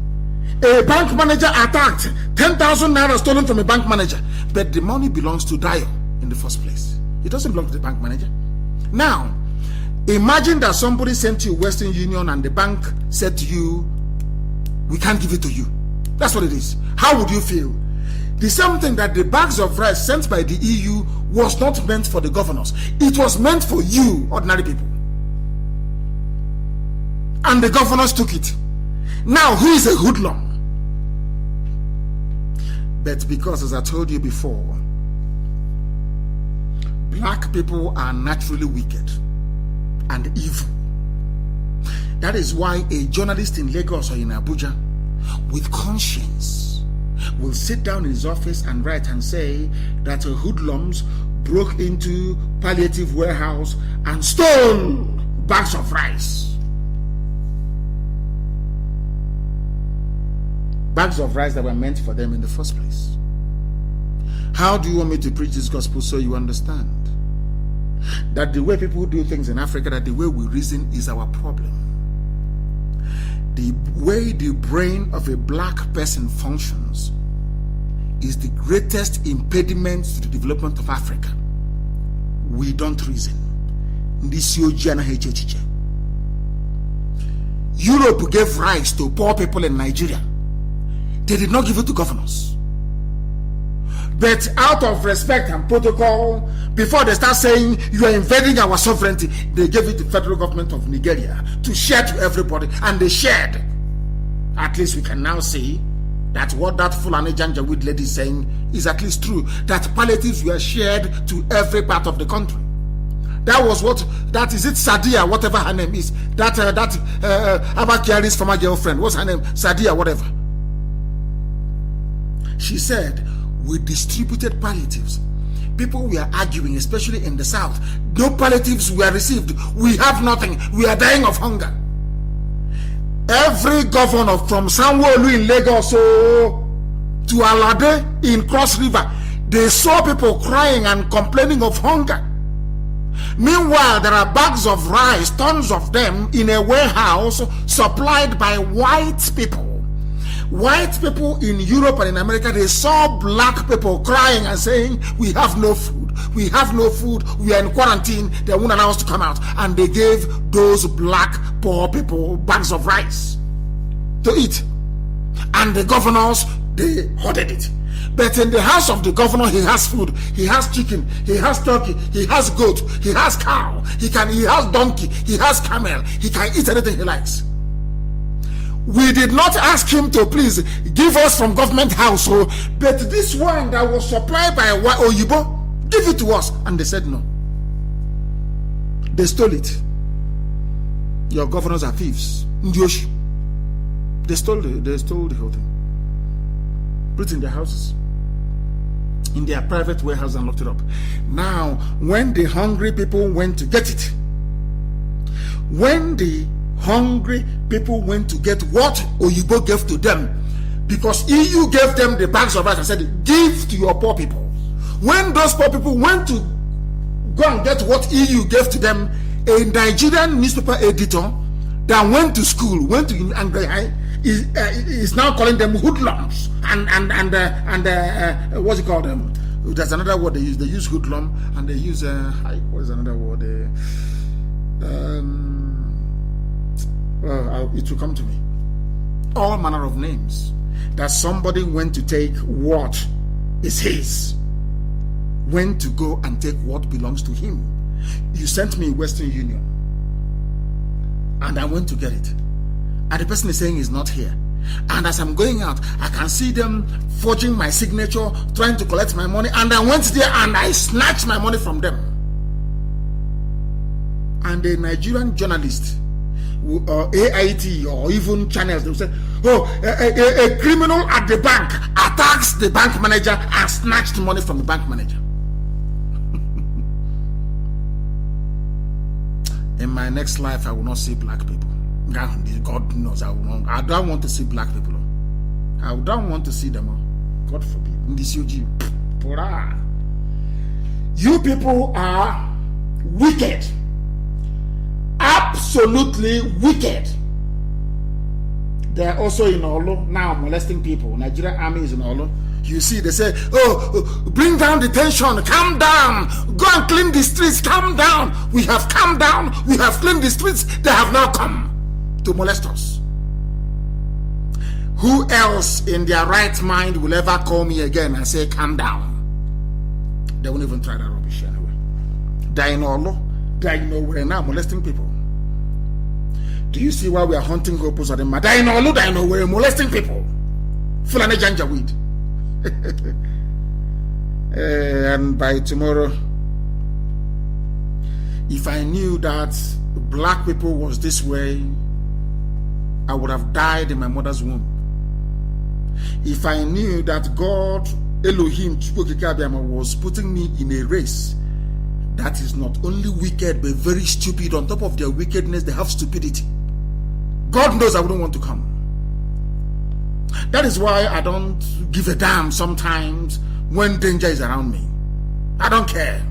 A bank manager attacked, 10,000 naira stolen from a bank manager. But the money belongs to Dio in the first place. It doesn't belong to the bank manager. Now, imagine that somebody sent you Western Union and the bank said to you, we can't give it to you. That's what it is. How would you feel? The same thing, that the bags of rice sent by the EU was not meant for the governors. It was meant for you, ordinary people. And the governors took it. Now, who is a hoodlum? But because, as I told you before, black people are naturally wicked and evil. That is why a journalist in Lagos or in Abuja with conscience will sit down in his office and write and say that hoodlums broke into palliative warehouse and stole bags of rice. bags of rice that were meant for them in the first place. How do you want me to preach this gospel so you understand that the way people do things in Africa, that the way we reason is our problem? The way the brain of a black person functions is the greatest impediment to the development of Africa. We don't reason. Europe gave rights to poor people in Nigeria. They did not give it to governors. But out of respect and protocol, before they start saying you are invading our sovereignty, they gave it to the federal government of Nigeria to share to everybody, and they shared. At least we can now see that what that Fulani Janjaweed lady is saying is at least true, that palliatives were shared to every part of the country. That was what, that is it, Sadia, whatever her name is, that Abakiari's former girlfriend, what's her name, Sadia, whatever. She said, we distributed palliatives. People were arguing, especially in the south. No palliatives were received. We have nothing. We are dying of hunger. Every governor from Sanwo-Olu in Lagos to Alade in Cross River, they saw people crying and complaining of hunger. Meanwhile, there are bags of rice, tons of them, in a warehouse supplied by white people. White people in Europe and in America, they saw black people crying and saying, we have no food, we have no food, we are in quarantine, they won't allow us to come out. And they gave those black poor people bags of rice to eat. And the governors, they hoarded it. But in the house of the governor, he has food, he has chicken, he has turkey, he has goat, he has cow, he has donkey, he has camel, he can eat anything he likes. We did not ask him to please give us from government house, but this one that was supplied by Oyibo, give it to us. And they said no. They stole it. Your governors are thieves. Ndioshi. They stole the whole thing. Put it in their houses, in their private warehouse, and locked it up. Now, when the hungry people went to get it, when the hungry people went to get what Oyibo gave to them, because EU gave them the bags of rice and said, give to your poor people. When those poor people went to go and get what EU gave to them, a Nigerian newspaper editor that went to school, went to Angry High, is now calling them hoodlums and what's it called? There's another word they use. They use hoodlum and they use what is another word? It will come to me. All manner of names. That somebody went to take what is his, went to go and take what belongs to him. You sent me Western Union, and I went to get it, and the person is saying he's not here. And as I'm going out, I can see them forging my signature, trying to collect my money, and I went there and I snatched my money from them. And a Nigerian journalist, or AIT, or even channels, they will say, a criminal at the bank attacks the bank manager and snatched money from the bank manager. In my next life, I will not see black people. God knows I will not. I don't want to see black people. I don't want to see them. God forbid. You people are wicked. Absolutely wicked. They are also in Olo now molesting people. Nigerian army is in Olo. You see, they say, bring down the tension, calm down, go and clean the streets, calm down. We have calmed down, we have cleaned the streets, they have now come to molest us. Who else in their right mind will ever call me again and say, calm down? They won't even try that rubbish anyway. They're in Olo, they're in nowhere now molesting people. Do you see why we are hunting Hopos or them? They're in Olo, they're in nowhere molesting people. Fulani Janjaweed. And by tomorrow, if I knew that black people was this way, I would have died in my mother's womb. If I knew that God, Elohim, was putting me in a race that is not only wicked but very stupid, on top of their wickedness, they have stupidity. God knows I wouldn't want to come. That is why I don't give a damn sometimes when danger is around me. I don't care.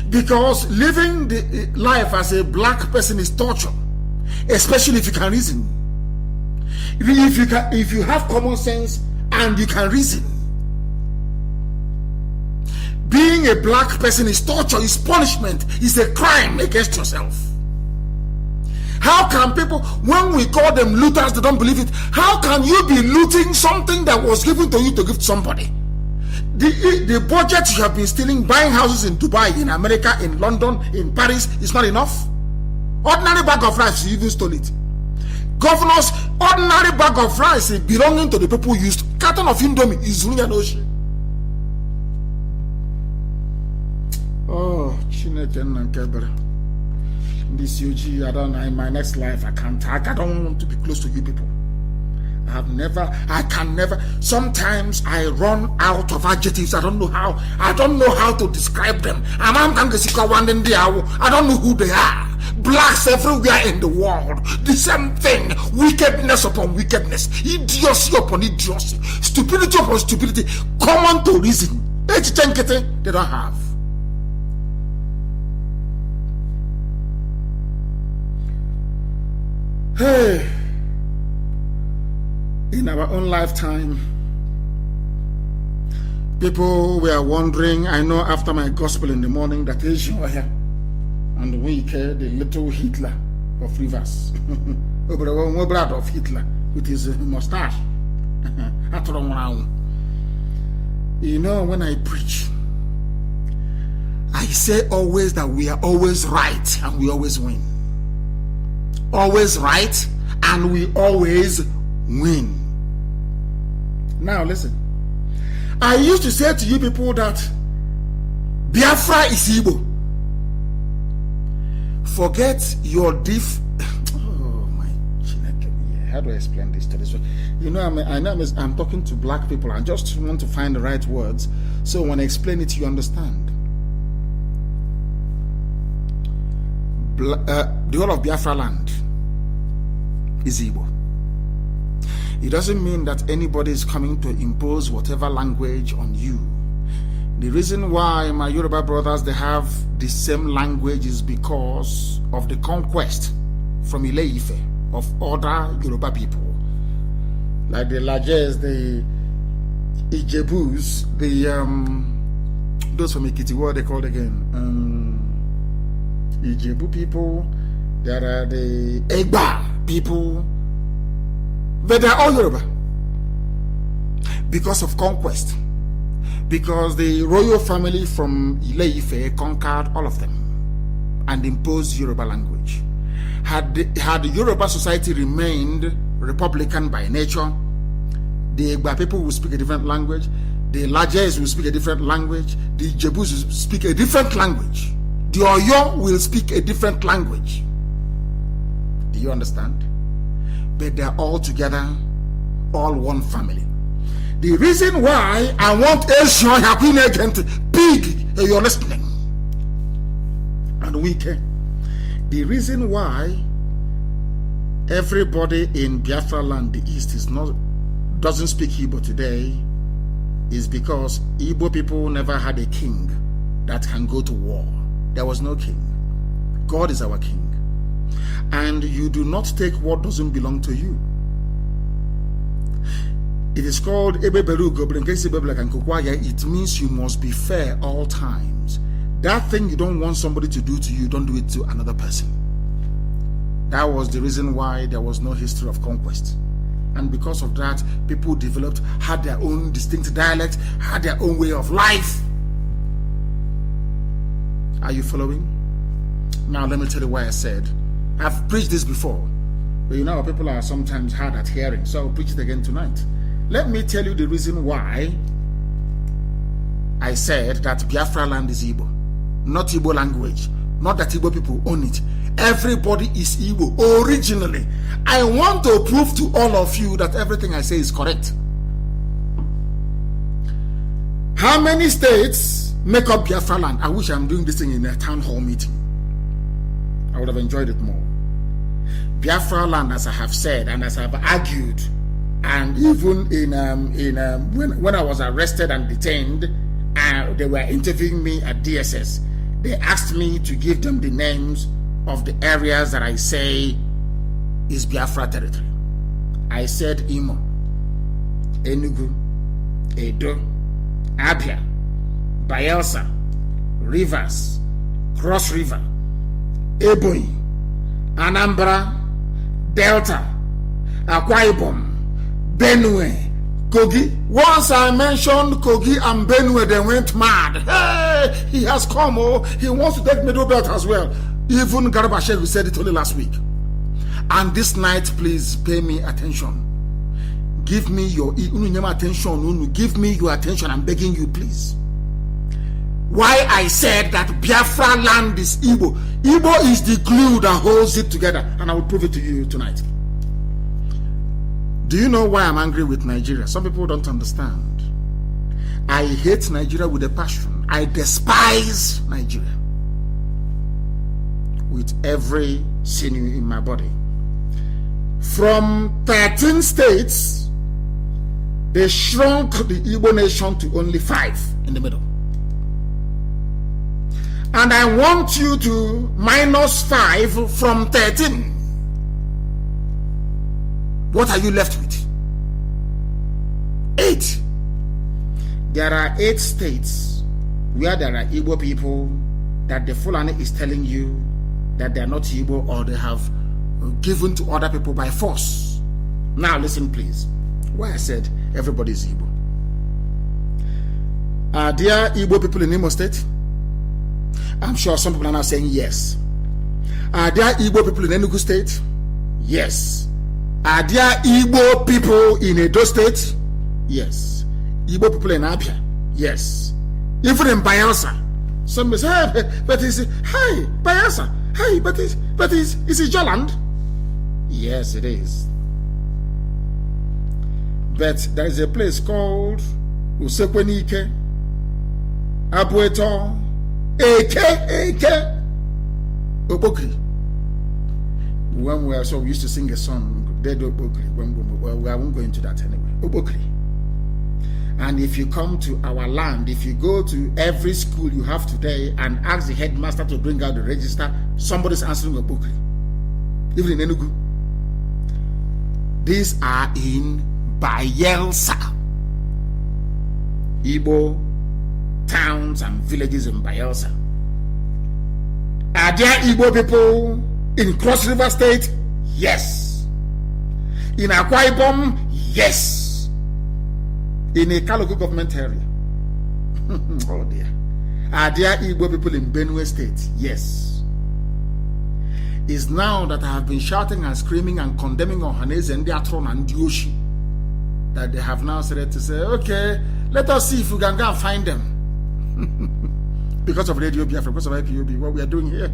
Because living the life as a black person is torture, especially if you can reason. If you have common sense and you can reason. Being a black person is torture, is punishment, is a crime against yourself. How can people, when we call them looters, they don't believe it. How can you be looting something that was given to you to give to somebody? The budget you have been stealing, buying houses in Dubai, in America, in London, in Paris, is not enough. Ordinary bag of rice, you even stole it. Governor's ordinary bag of rice belonging to the people used. Carton of Indomie is Runyanoshi. Oh, Chineke Nankebere. This UG, I don't know, in my next life, I don't want to be close to you people. I can never, sometimes I run out of adjectives. I don't know how to describe them. I don't know who they are. Blacks everywhere in the world, the same thing, wickedness upon wickedness, idiocy upon idiocy, stupidity upon stupidity, common to reason. They don't have. Hey, in our own lifetime, people were wondering. I know after my gospel in the morning that Asian here and we care the little Hitler of Rivers, brother of Hitler with his mustache. You know, when I preach, I say always that we are always right and we always win. Always right and we always win. Now listen, I used to say to you people that Biafra is Igbo. Forget your oh my, how do I explain this to this? You know, I'm talking to black people. I just want to find the right words so when I explain it you understand. The whole of Biafra land is Igbo. It doesn't mean that anybody is coming to impose whatever language on you. The reason why my Yoruba brothers, they have the same language is because of the conquest from Ile-Ife of other Yoruba people. Like the Lajes, the Ijebus, those from Ekiti, what are they called again? Ijebu people, there are the Egba people, but they're all Yoruba because of conquest, because the royal family from Ile-Ife conquered all of them and imposed Yoruba language. Had the Yoruba society remained republican by nature, the Egba people will speak a different language, the Lajes will speak a different language, the Ijebus will speak a different language, the Oyo will speak a different language. Do you understand? But they're all together, all one family. The reason why I want Asian Happy Agent big, you're listening, and we can. The reason why everybody in Biafra land, the East, doesn't speak Igbo today is because Igbo people never had a king that can go to war. There was no king. God is our king. And you do not take what doesn't belong to you. It is called Ebe Berugo, it means you must be fair all times. That thing you don't want somebody to do to you, don't do it to another person. That was the reason why there was no history of conquest. And because of that, people had their own distinct dialect, had their own way of life. Are you following? Now let me tell you why I said, I've preached this before, but you know people are sometimes hard at hearing, so I'll preach it again tonight. Let me tell you the reason why I said that Biafra land is Igbo, not Igbo language, not that Igbo people own it. Everybody is Igbo originally. I want to prove to all of you that everything I say is correct. How many states make up Biafra land? I wish I'm doing this thing in a town hall meeting. I would have enjoyed it more. Biafra land, as I have said and as I have argued And even when I was arrested and detained, they were interviewing me at DSS. They asked me to give them the names of the areas that I say is Biafra territory. I said Imo, Enugu, Edo, Abia, Bayelsa, Rivers, Cross River, Ebonyi, Anambra, Delta, Akwa Ibom, Benue, Kogi. Once I mentioned Kogi and Benue, they went mad. Hey, he has come. Oh, he wants to take Middle Belt as well. Even Garba said it only last week. And this night, please pay me attention. Give me your attention. Give me your attention. I'm begging you, please. Why I said that Biafra land is Igbo. Igbo is the glue that holds it together. And I will prove it to you tonight. Do you know why I'm angry with Nigeria? Some people don't understand. I hate Nigeria with a passion. I despise Nigeria with every sinew in my body. From 13 states, they shrunk the Igbo nation to only 5 in the middle. And I want you to minus 5 from 13. What are you left with? 8. There are 8 states where there are Igbo people that the Fulani is telling you that they are not Igbo, or they have given to other people by force. Now listen, please. Why I said everybody is Igbo. Are there Igbo people in Imo State? I'm sure some people are now saying yes. Are there Igbo people in Enugu State? Yes. Are there Igbo people in Edo State? Yes. Igbo people in Abia? Yes. Even in Bayelsa. Some say, hey, but it's, hey, Bayelsa. Hey, but it's your land? Yes, it is. But there is a place called Usekwenike, Abueto, Eke, Obokri. When we used to sing a song, Dead Obokri. Well, we won't go into that anyway. Obokri. And if you come to our land, if you go to every school you have today and ask the headmaster to bring out the register, somebody's answering Obokri. Even in Enugu. These are in Bayelsa. Igbo towns and villages in Bayelsa. Are there Igbo people in Cross River State? Yes. In Akwa Ibom? Yes. In a local government area? Oh dear. Are there Igbo people in Benue State? Yes. It's now that I have been shouting and screaming and condemning Ohanese and Diatron and Dioshi that they have now started to say, okay, let us see if we can go and find them. Because of Radio Biafra, because of IPOB, what we are doing here.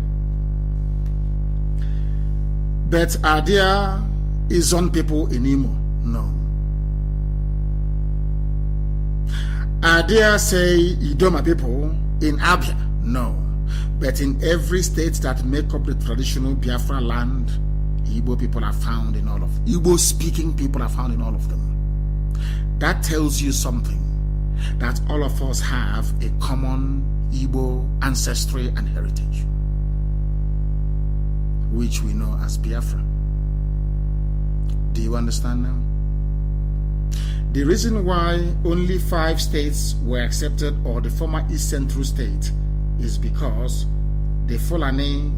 But are there Izon people in Imo? No. Are there, say, Idoma people in Abia? No. But in every state that make up the traditional Biafra land, Igbo people are found in all of them. Igbo-speaking people are found in all of them. That tells you something, that all of us have a common Igbo ancestry and heritage, which we know as Biafra. Do you understand now? The reason why only 5 states were accepted, or the former East Central state, is because the Fulani,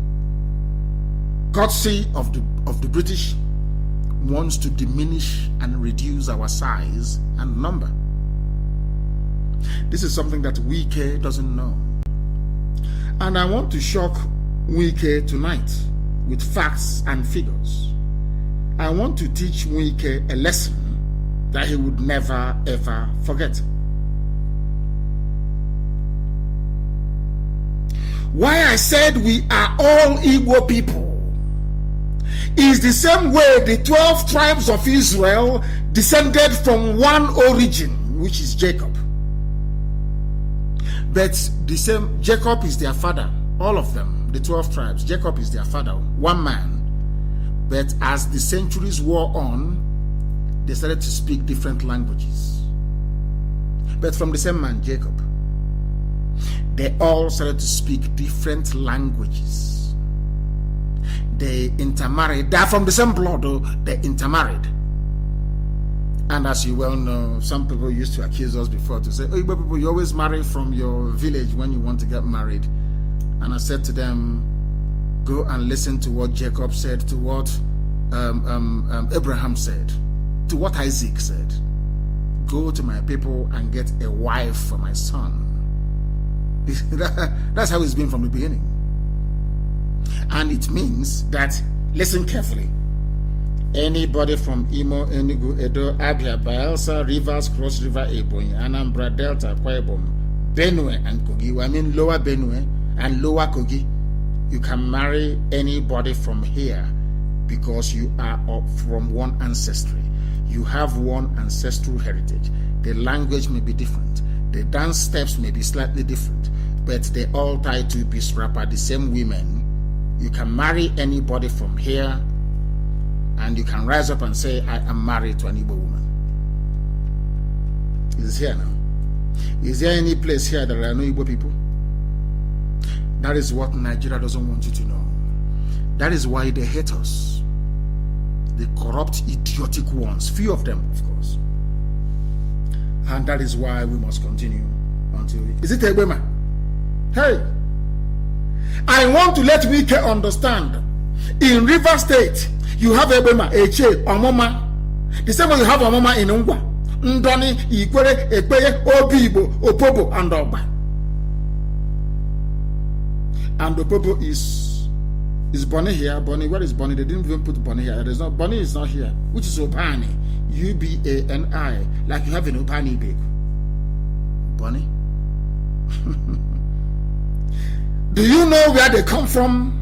courtesy of the British, wants to diminish and reduce our size and number. This is something that Wike doesn't know. And I want to shock Wike tonight with facts and figures. I want to teach Wike a lesson that he would never ever forget. Why I said we are all Igbo people is the same way the 12 tribes of Israel descended from one origin, which is Jacob. But the same, Jacob is their father, all of them, the 12 tribes. Jacob is their father, one man. But as the centuries wore on, they started to speak different languages. But from the same man, Jacob, they all started to speak different languages. They intermarried. They are from the same blood, though. They intermarried. And as you well know, some people used to accuse us before to say, oh, people, you always marry from your village when you want to get married. And I said to them, go and listen to what Jacob said, to what Abraham said, to what Isaac said. Go to my people and get a wife for my son. That's how it's been from the beginning. And it means that, listen carefully, anybody from Imo, Enugu, Edo, Abia, Bayelsa, Rivers, Cross River, Ebonyi, Anambra, Delta, Akwa Ibom, Benue, and Kogi, I mean Lower Benue and Lower Kogi, you can marry anybody from here because you are from one ancestry. You have one ancestral heritage. The language may be different. The dance steps may be slightly different, but they all tie to Peace Rapper, the same women. You can marry anybody from here, and you can rise up and say, I am married to an Igbo woman. It's here now. Is there any place here that there are no Igbo people? That is what Nigeria doesn't want you to know. That is why they hate us. The corrupt, idiotic ones. Few of them, of course. And that is why we must continue until... Is it Ebema? Hey! I want to let Wike understand. In River State, you have Ebema, Eche, Omoma. The same way you have Omoma in Ungwa. Ndoni, Ikwere, Ekpeye, Obibo, Opobo, and Ogba. And Opobo is Bonnie here. Bonnie, where is Bonnie? They didn't even put Bonnie here. There's not, Bonnie is not here. Which is Opani. U-B-A-N-I. Like you have in Opani big. Bonnie? Do you know where they come from?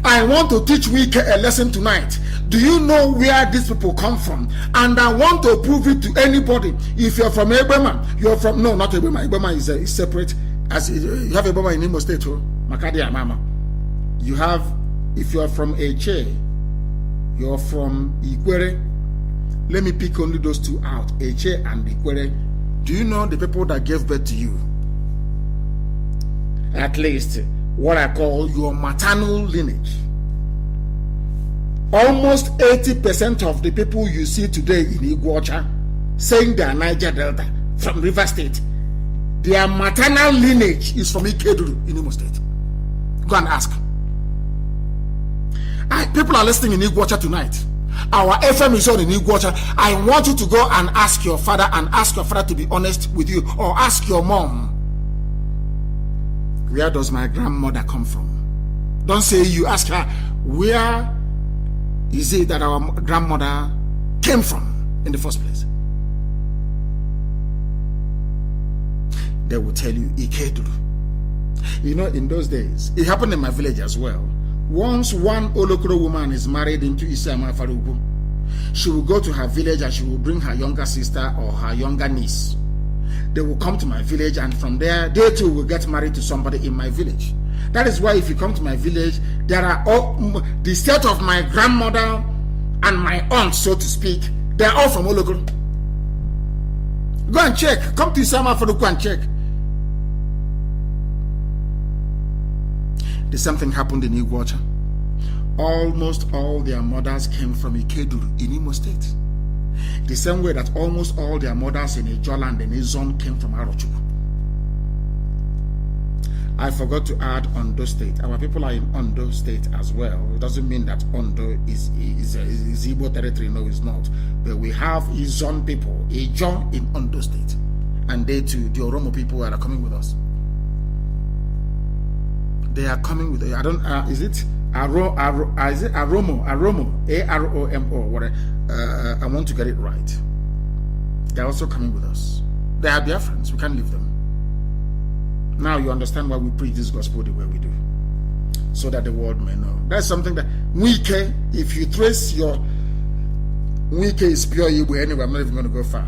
I want to teach Wike a lesson tonight. Do you know where these people come from? And I want to prove it to anybody. If you're from Ebema, you're from... No, not Ebema. Ebema is separate. As you have Ebema in Imo State, too. Makadi and Mama. You have... If you're from Eche, you're from Ikwere. Let me pick only those two out. Eche and Ikwere. Do you know the people that gave birth to you? At least what I call your maternal lineage. Almost 80% of the people you see today in Iguacha saying they are Niger Delta from River State, their maternal lineage is from Ikeduru in Imo State. Go and ask. People are listening in Iguacha tonight. Our FM is on in Iguacha. I want you to go and ask your father, and ask your father to be honest with you, or ask your mom. Where does my grandmother come from? Don't say you, ask her, where is it that our grandmother came from in the first place? They will tell you, Ikeduru. You know, in those days, it happened in my village as well. Once one Olokoro woman is married into Isama Faruku, she will go to her village and she will bring her younger sister or her younger niece. They will come to my village, and from there, they too will get married to somebody in my village. That is why if you come to my village, there are all, the state of my grandmother and my aunt, so to speak, they are all from Olokoro. Go and check. Come to Isama Faruku and check. The same thing happened in Iguacha. Almost all their mothers came from Ikeduru in Imo State. The same way that almost all their mothers in Ijola and Izon came from Arochukwu. I forgot to add Ondo State. Our people are in Ondo State as well. It doesn't mean that Ondo is Igbo territory. No, it's not. But we have Izon people, Ijon in Ondo State. And they too, the Oromo people are coming with us. They are coming with, I don't, is it is it Aromo, A-R-O-M-O, whatever. I want to get it right. They are also coming with us. They are Biafrans. We can't leave them. Now you understand why we preach this gospel the way we do, so that the world may know. That's something that Wike, if you trace your Wike is pure Igbo anyway. I'm not even going to go far.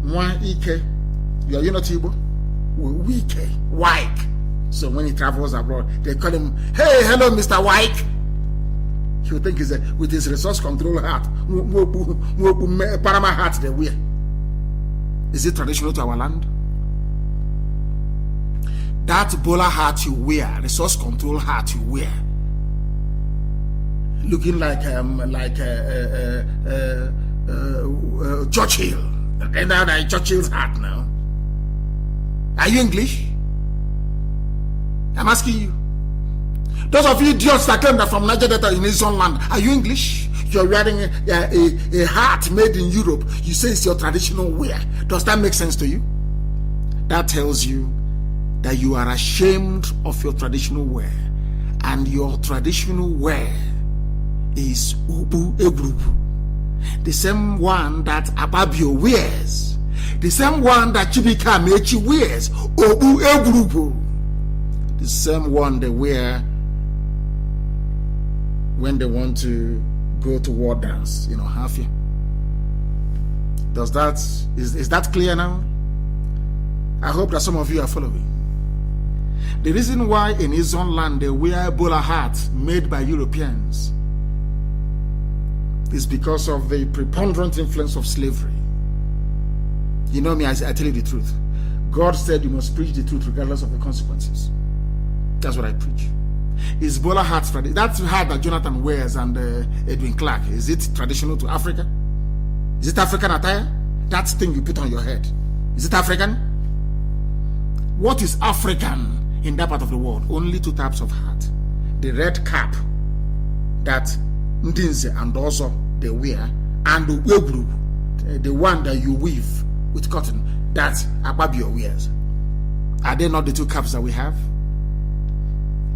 Wike, you're not Igbo. Wike. So when he travels abroad, they call him, hey, hello, Mr. White. He will think it's with his resource control hat, Panama hat they wear. Is it traditional to our land? That bowler hat you wear, resource control hat you wear, looking like Churchill. And now that Churchill's hat now. Are you English? I'm asking you. Those of you idiots that claim that from Niger Delta in his own land, are you English? You're wearing a hat made in Europe. You say it's your traditional wear. Does that make sense to you? That tells you that you are ashamed of your traditional wear. And your traditional wear is Ubu Egrubu. The same one that Ababio wears. The same one that Chibika Mechi wears. Obu Egrubu. The same one they wear when they want to go to war dance, half year. Is that clear now? I hope that some of you are following. The reason why in his own land they wear bowler hats made by Europeans is because of the preponderant influence of slavery. You know me, I tell you the truth. God said you must preach the truth regardless of the consequences. That's what I preach. Is bowler hats, that hat that Jonathan wears and Edwin Clark, is it traditional to Africa? Is it African attire? That thing you put on your head, is it African? What is African in that part of the world? Only two types of hat. The red cap that Ndinze and also they wear, and the webru, the one that you weave with cotton, that Akpabio wears. Are they not the two caps that we have?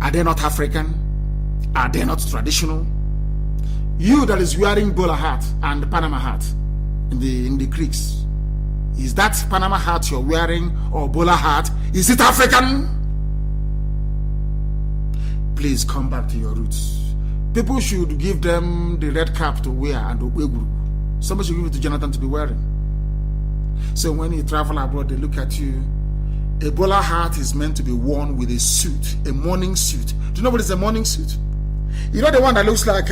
Are they not African? Are they not traditional? You that is wearing bowler hat and Panama hat in the creeks, is that Panama hat you're wearing or bowler hat? Is it African? Please come back to your roots. People should give them the red cap to wear and the Ogweguru. Somebody should give it to Jonathan to be wearing. So when you travel abroad, they look at you. A bowler hat is meant to be worn with a suit, a morning suit. Do you know what is a morning suit? You know the one that looks like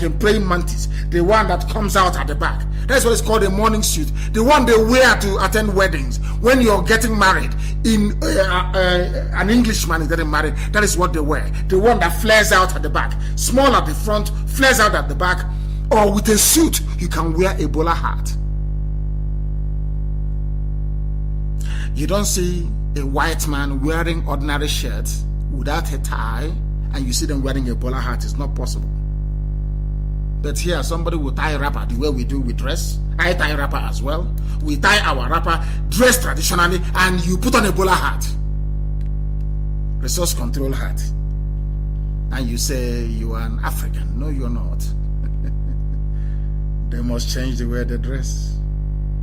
in praying mantis, the one that comes out at the back. That's what it's called, a morning suit. The one they wear to attend weddings. When you're getting married, an Englishman is getting married, that is what they wear. The one that flares out at the back, small at the front, flares out at the back, or with a suit, you can wear a bowler hat. You don't see a white man wearing ordinary shirt without a tie, and you see them wearing a bowler hat. It's not possible. But here, somebody will tie a wrapper the way we do with dress. I tie a wrapper as well. We tie our wrapper, dress traditionally, and you put on a bowler hat, resource control hat, and you say you are an African. No, you're not. They must change the way they dress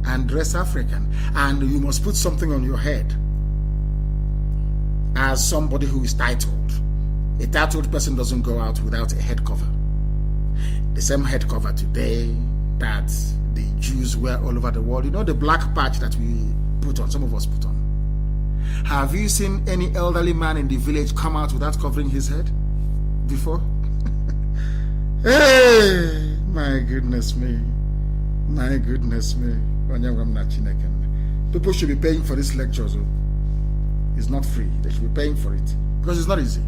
and dress African, and you must put something on your head as somebody who is titled. A titled person doesn't go out without a head cover. The same head cover today that the Jews wear all over the world. You know the black patch that we put on, some of us put on. Have you seen any elderly man in the village come out without covering his head before? Hey, my goodness me. My goodness me. People should be paying for these lectures. It's not free. They should be paying for it because it's not easy.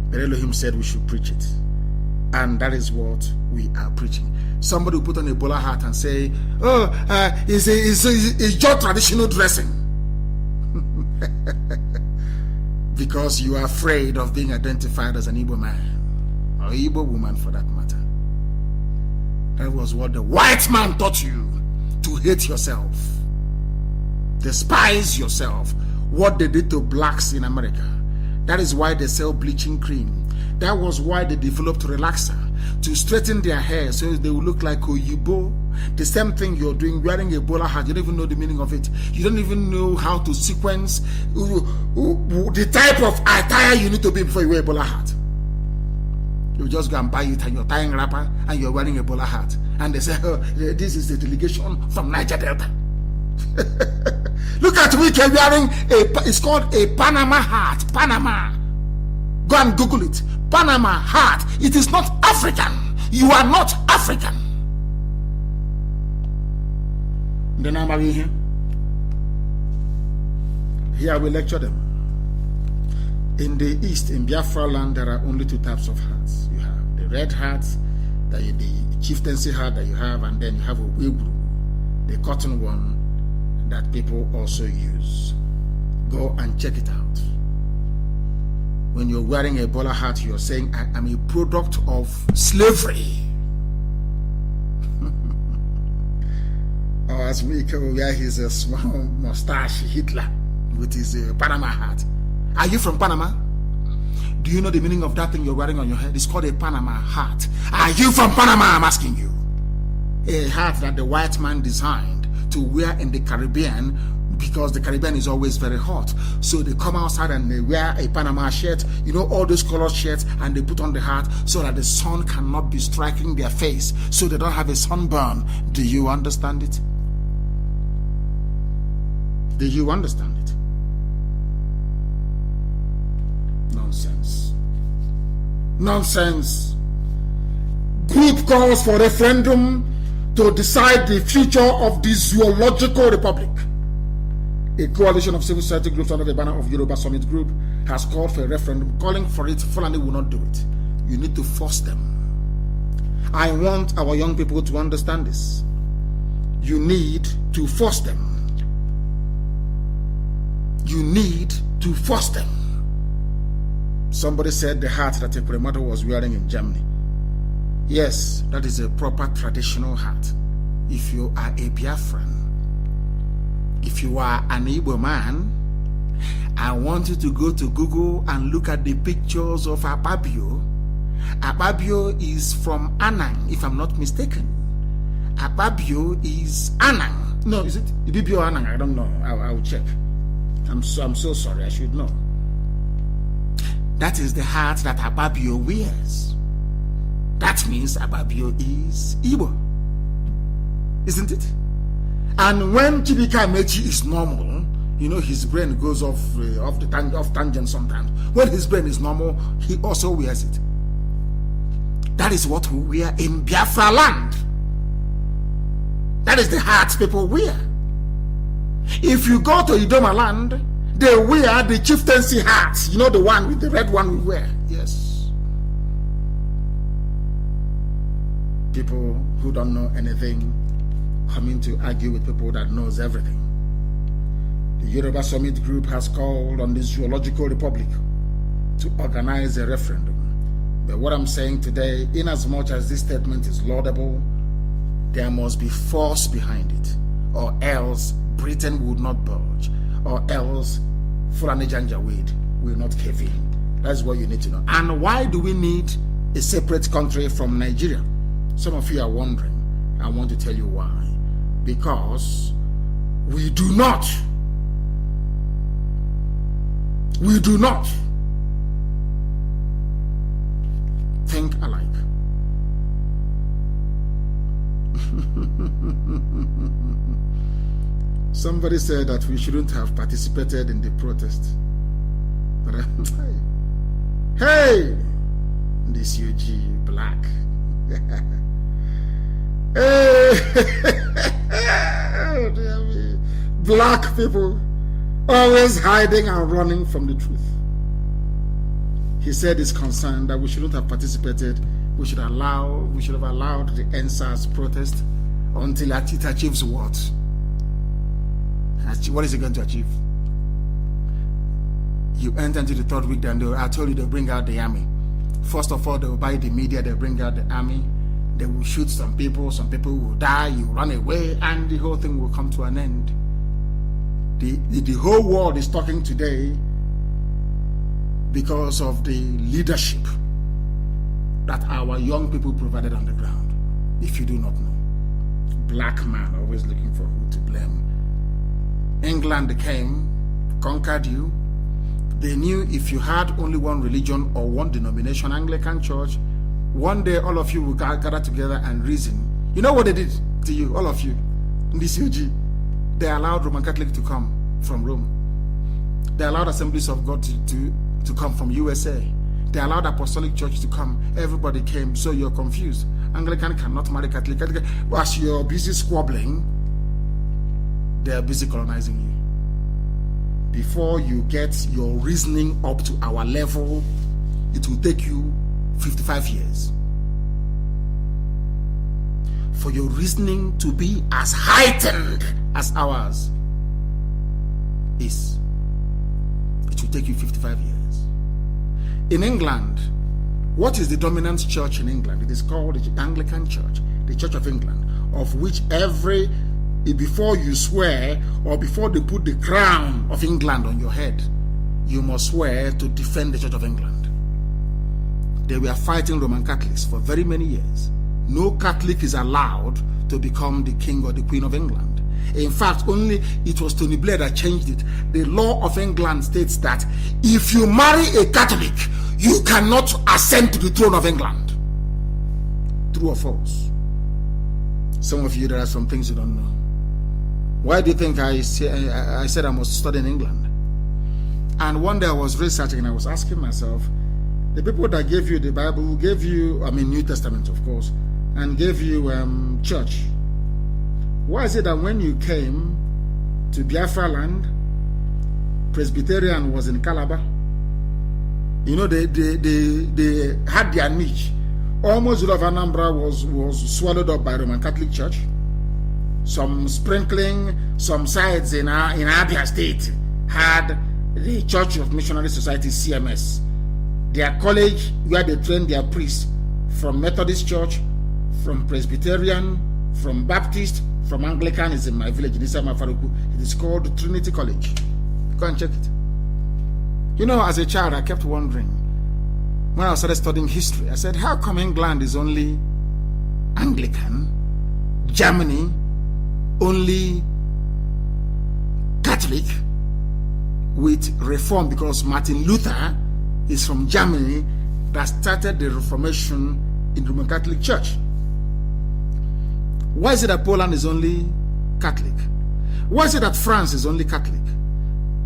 But Elohim said we should preach it, and that is what we are preaching. Somebody will put on a bowler hat and say, "Oh, it's your traditional dressing," because you are afraid of being identified as an Igbo man or Igbo woman, for that matter. That was what the white man taught you. To hate yourself, despise yourself. What they did to blacks in America. That is why they sell bleaching cream. That was why they developed relaxer, to straighten their hair so they will look like Oyibo. The same thing you're doing, wearing a bowler hat. You don't even know the meaning of it. You don't even know how to sequence the type of attire you need to be before you wear a bowler hat. You just go and buy it and you're tying a wrapper and you're wearing a bowler hat. And they say, oh, this is a delegation from Niger Delta. Look at me wearing it's called a Panama hat. Panama. Go and Google it. Panama hat. It is not African. You are not African. Then I'm here. Here we lecture them. In the East, in Biafra land, there are only two types of hats. You have the red hat, the chieftaincy hat that you have, and then you have a Uyghur, the cotton one that people also use. Go and check it out. When you're wearing a bowler hat, you're saying, I am a product of slavery. Or as Mika will wear his small mustache, Hitler, with his Panama hat. Are you from Panama? Do you know the meaning of that thing you're wearing on your head? It's called a Panama hat. Are you from Panama? I'm asking you. A hat that the white man designed to wear in the Caribbean, because the Caribbean is always very hot. So they come outside and they wear a Panama shirt, you know, all those colored shirts, and they put on the hat so that the sun cannot be striking their face, so they don't have a sunburn. Do you understand it? Do you understand it? Nonsense. Nonsense. Group calls for referendum to decide the future of the zoological republic. A coalition of civil society groups under the banner of Yoruba Summit Group has called for a referendum, calling for it. Fulani will not do it. You need to force them. I want our young people to understand this. You need to force them. You need to force them. Somebody said the hat that a mother was wearing in Germany. Yes, that is a proper traditional hat. If you are a Biafran, if you are an Igbo man, I want you to go to Google and look at the pictures of Akpabio. Akpabio is from Anang, if I'm not mistaken. Akpabio is Anang. No, is it Ibibio Anang? I don't know. I'll check. I'm so sorry. I should know. That is the hat that Akpabio wears. That means Akpabio is Igbo, isn't it? And when Chibika Mechi is normal, you know, his brain goes off tangent sometimes. When his brain is normal, he also wears it. That is what we wear in Biafra land. That is the hat people wear. If you go to Idoma land, they wear the chieftaincy hat. You know, the one with the red one we wear. Yes. People who don't know anything coming to argue with people that knows everything. The Yoruba Summit Group has called on the Zoological Republic to organize a referendum. But what I'm saying today, in as much as this statement is laudable, there must be force behind it, or else Britain would not budge, or else Fulani Janjaweed will not cave in. That's what you need to know. And why do we need a separate country from Nigeria? Some of you are wondering. I want to tell you why. Because we do not think alike. Somebody said that we shouldn't have participated in the protest. But hey, this UG black. Black people always hiding and running from the truth. He said he's concerned that we shouldn't have participated. We should have allowed the NSAS protest until it achieves what? What is it going to achieve? You enter into the third week, then I told you they'll bring out the army. First of all, they'll buy the media, they'll bring out the army. They will shoot some people will die, you run away, and the whole thing will come to an end. The whole world is talking today because of the leadership that our young people provided on the ground. If you do not know, black man always looking for who to blame. England came, conquered you. They knew if you had only one religion or one denomination, Anglican Church, one day all of you will gather together and reason. You know what they did to you, all of you, in this UG? They allowed Roman Catholic to come from Rome. They allowed Assemblies of God to come from USA. They allowed Apostolic Church to come. Everybody came, so you're confused. Anglican cannot marry Catholic. As you're busy squabbling, they are busy colonizing you. Before you get your reasoning up to our level, it will take you 55 years. For your reasoning to be as heightened as ours is, it will take you 55 years. In England, what is the dominant church in England? It is called the Anglican Church, the Church of England, of which before you swear or before they put the crown of England on your head, you must swear to defend the Church of England. They were fighting Roman Catholics for very many years. No Catholic is allowed to become the king or the queen of England. In fact, only it was Tony Blair that changed it. The law of England states that if you marry a Catholic, you cannot ascend to the throne of England. True or false? Some of you, there are some things you don't know. Why do you think I said I must study in England? And one day I was researching and I was asking myself, the people that gave you the Bible, gave you, New Testament, of course, and gave you church. Why is it that when you came to Biafra land, Presbyterian was in Calabar? You know, they had their niche. Almost all of Anambra was swallowed up by Roman Catholic Church. Some sprinkling, some sides in Abia State had the Church of Missionary Society, CMS. Their college where they trained their priests from Methodist Church, from Presbyterian, from Baptist, from Anglican is in my village in Isama Faruku. It is called Trinity College. Go and check it. You know, as a child, I kept wondering, when I started studying history, I said, how come England is only Anglican, Germany only Catholic with Reform? Because Martin Luther is from Germany, that started the Reformation in the Roman Catholic Church. Why is it that Poland is only Catholic? Why is it that France is only Catholic?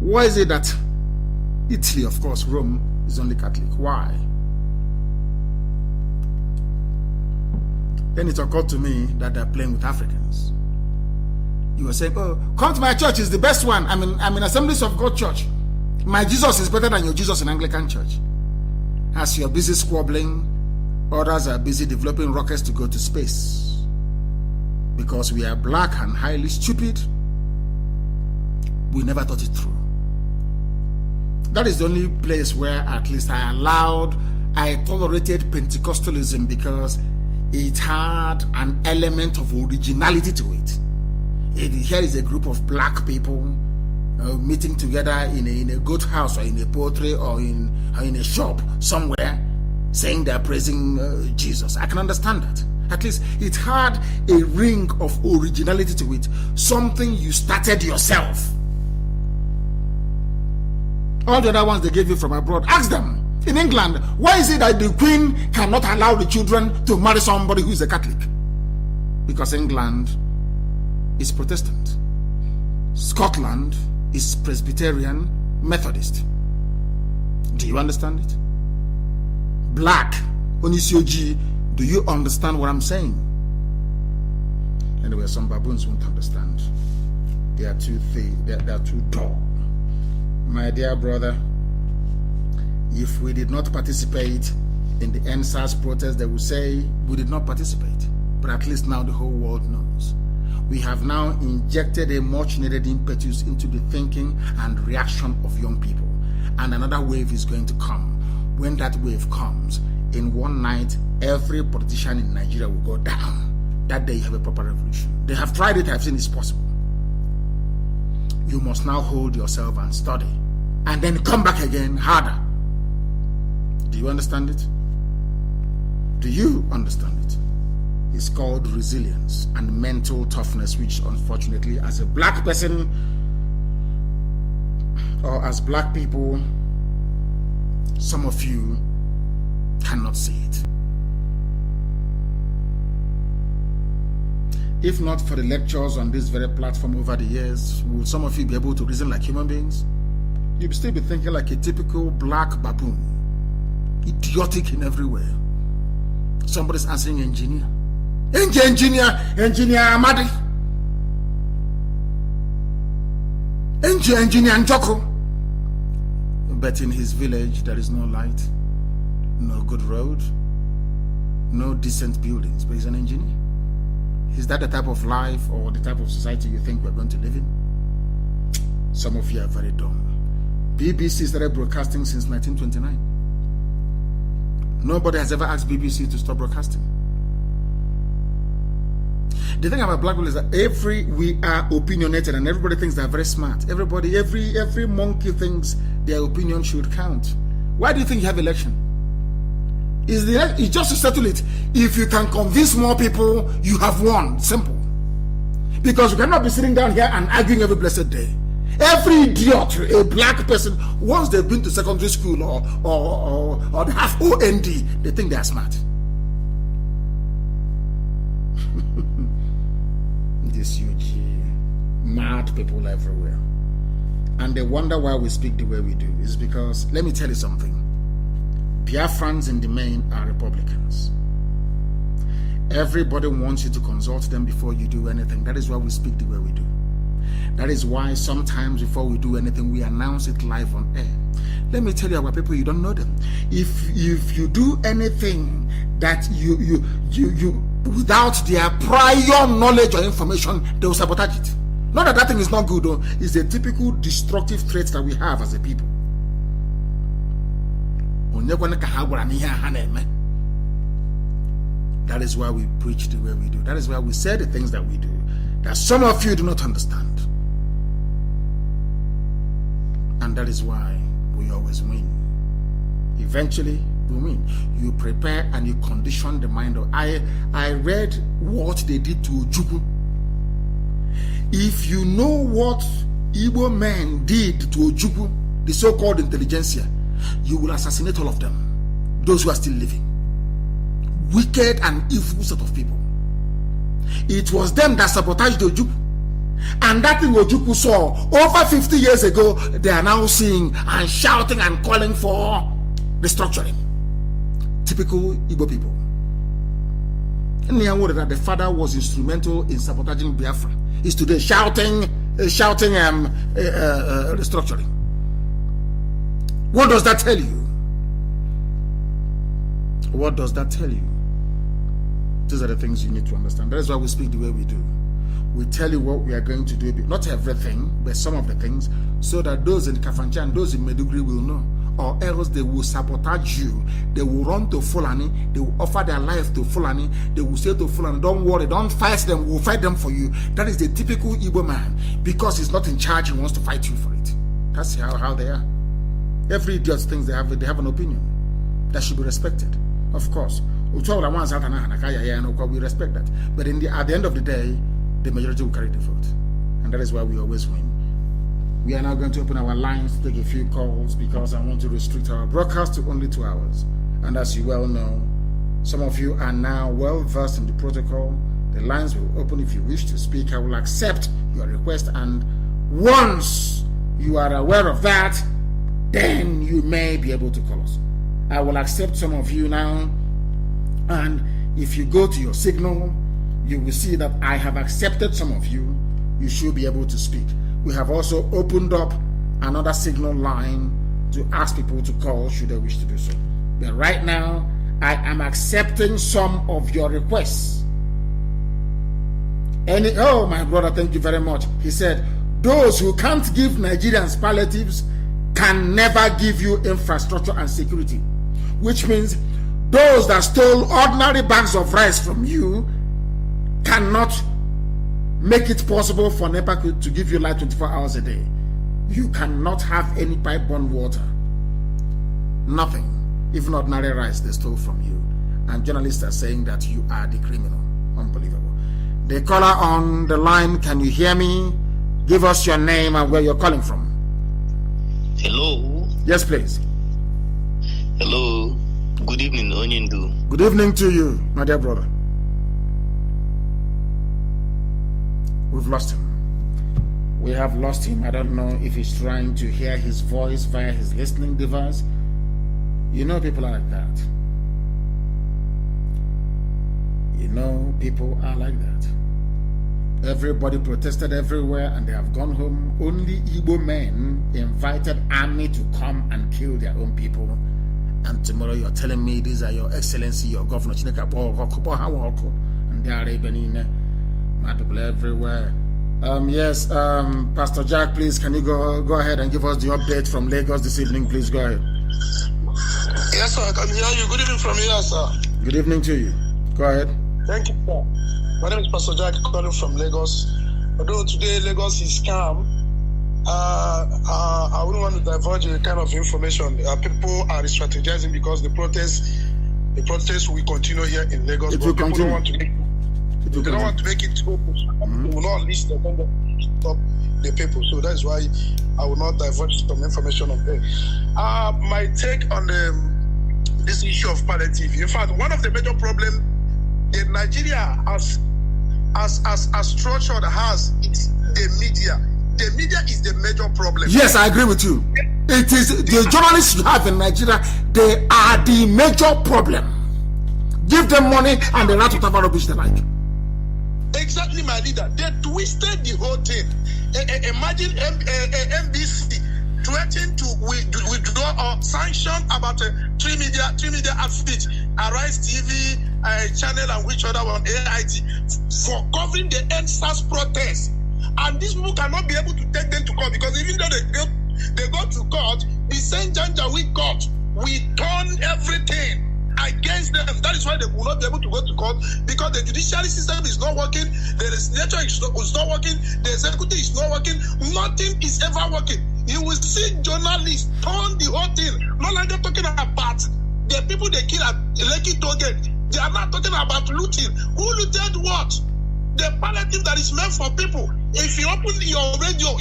Why is it that Italy, of course, Rome, is only Catholic? Why? Then it occurred to me that they're playing with Africans. You were saying, oh, come to my church, it's the best one. I'm in Assemblies of God Church. My Jesus is better than your Jesus in Anglican Church. As you're busy squabbling, others are busy developing rockets to go to space. Because we are black and highly stupid, we never thought it through. That is the only place where at least I tolerated Pentecostalism, because it had an element of originality to it. Here is a group of black people meeting together in a goat house or in a poultry or in a shop somewhere, saying they're praising Jesus. I can understand that. At least it had a ring of originality to it, something you started yourself. All the other ones they gave you from abroad, ask them. In England, why is it that the Queen cannot allow the children to marry somebody who is a Catholic? Because England is Protestant. Scotland is Presbyterian Methodist. Do you understand it? Black, Onisioji, do you understand what I'm saying? Anyway, some baboons won't understand. They are too thick, they are too dull. My dear brother, if we did not participate in the NSAS protest, they will say we did not participate. But at least now the whole world knows. We have now injected a much needed impetus into the thinking and reaction of young people. And another wave is going to come. When that wave comes, in one night, every politician in Nigeria will go down. That day you have a proper revolution. They have tried it, I've seen it's possible. You must now hold yourself and study, and then come back again harder. Do you understand it? Do you understand it? It's called resilience and mental toughness, which unfortunately, as a black person or as black people, some of you cannot see it. If not for the lectures on this very platform over the years, will some of you be able to reason like human beings? You'll still be thinking like a typical black baboon. idiotic in every way. Somebody's answering engineer. Engineer Amadi. Engineer Njoko. But in his village, there is no light, no good road, no decent buildings, but he's an engineer. Is that the type of life or the type of society you think we're going to live in? Some of you are very dumb. BBC started broadcasting since 1929. Nobody has ever asked BBC to stop broadcasting. The thing about black people is that we are opinionated and everybody thinks they're very smart. Everybody, every monkey thinks their opinion should count. Why do you think you have election? It's just to settle it. If you can convince more people, you have won. Simple. Because you cannot be sitting down here and arguing every blessed day. Every idiot, a black person, once they've been to secondary school or they have OND, they think they are smart. These huge, mad people everywhere. And they wonder why we speak the way we do. It's because, let me tell you something. Biafrans in the main are Republicans. Everybody wants you to consult them before you do anything. That is why we speak the way we do. That is why sometimes before we do anything, we announce it live on air. Let me tell you about people, you don't know them. If you do anything that you without their prior knowledge or information, they will sabotage it. Not that that thing is not good, though. It's a typical destructive trait that we have as a people. That is why we preach the way we do. That is why we say the things that we do, that some of you do not understand. And that is why we always win. Eventually, we win. You prepare and you condition the mind of... I read what they did to Ojukwu. If you know what Igbo men did to Ojukwu, the so-called intelligentsia, you will assassinate all of them. Those who are still living. Wicked and evil set of people. It was them that sabotaged Ojukwu. And that thing Ojukwu saw over 50 years ago, they are now seeing and shouting and calling for restructuring. Typical Igbo people. And that the father was instrumental in sabotaging Biafra. He's today shouting restructuring. What does that tell you? What does that tell you? These are the things you need to understand. That is why we speak the way we do. We tell you what we are going to do, not everything, but some of the things, so that those in Kafancha and those in Meduguri will know. Or else they will sabotage you. They will run to Fulani. They will offer their life to Fulani. They will say to Fulani, don't worry, don't fight them. We'll fight them for you. That is the typical Igbo man. Because he's not in charge, he wants to fight you for it. That's how they are. Every idiot thinks they have an opinion that should be respected. Of course. We respect that. But at the end of the day, the majority will carry the vote. And that is why we always win. We are now going to open our lines to take a few calls because I want to restrict our broadcast to only 2 hours. And as you well know, some of you are now well versed in the protocol. The lines will open if you wish to speak. I will accept your request, and once you are aware of that, then you may be able to call us. I will accept some of you now, and if you go to your signal, you will see that I have accepted some of you. You should be able to speak. We have also opened up another signal line to ask people to call should they wish to do so. But right now, I am accepting some of your requests. Oh, my brother, thank you very much. He said, those who can't give Nigerians palliatives can never give you infrastructure and security. Which means those that stole ordinary bags of rice from you cannot make it possible for NEPA to give you light 24 hours a day. You cannot have any pipe-borne water. Nothing. Even ordinary rice they stole from you. And journalists are saying that you are the criminal. Unbelievable. The caller on the line, can you hear me? Give us your name and where you're calling from. Hello. Yes, please. Hello. Good evening, Onyindu. Good evening to you, my dear brother. We've lost him. We have lost him. I don't know if he's trying to hear his voice via his listening device. You know people are like that. You know people are like that. Everybody protested everywhere and they have gone home. Only Igbo men invited army to come and kill their own people. And tomorrow you're telling me these are your excellency, your governor, and they are even my people everywhere. Yes, Pastor Jack, please, can you go ahead and give us the update from Lagos this evening, please? Go ahead. Yes, sir, I can hear you. Good evening from here, sir. Good evening to you. Go ahead. Thank you, sir. My name is Pastor Jack, calling from Lagos. Although today Lagos is calm, I wouldn't want to divulge a kind of information. People are strategizing because the protest will continue here in Lagos. It will continue. They don't want to make it open. They will not list the stop the people. So that's why I will not divulge some information on there. My take on this issue of palliative. In fact, one of the major problems that Nigeria as structured has is the media. The media is the major problem. Yes, I agree with you. It is the journalists you have in Nigeria. They are the major problem. Give them money and they write whatever rubbish they like. Exactly, my leader. They twisted the whole thing. Imagine NBC threatening to withdraw or sanction about 3 media outfits, Arise TV, channel, and which other one, AIT, for covering the NSAS protest. And these people cannot be able to take them to court because even though they go to court, the same Janjaweed court will turn everything against them. That is why they will not be able to go to court, because the judiciary system is not working, the legislature is not working, the executive is not working, nothing is ever working. You will see journalists turn the whole thing. Not like they're talking about the people they kill at Lekki Tollgate. They are not talking about looting. Who looted what? The palliative that is meant for people. If you open your radio,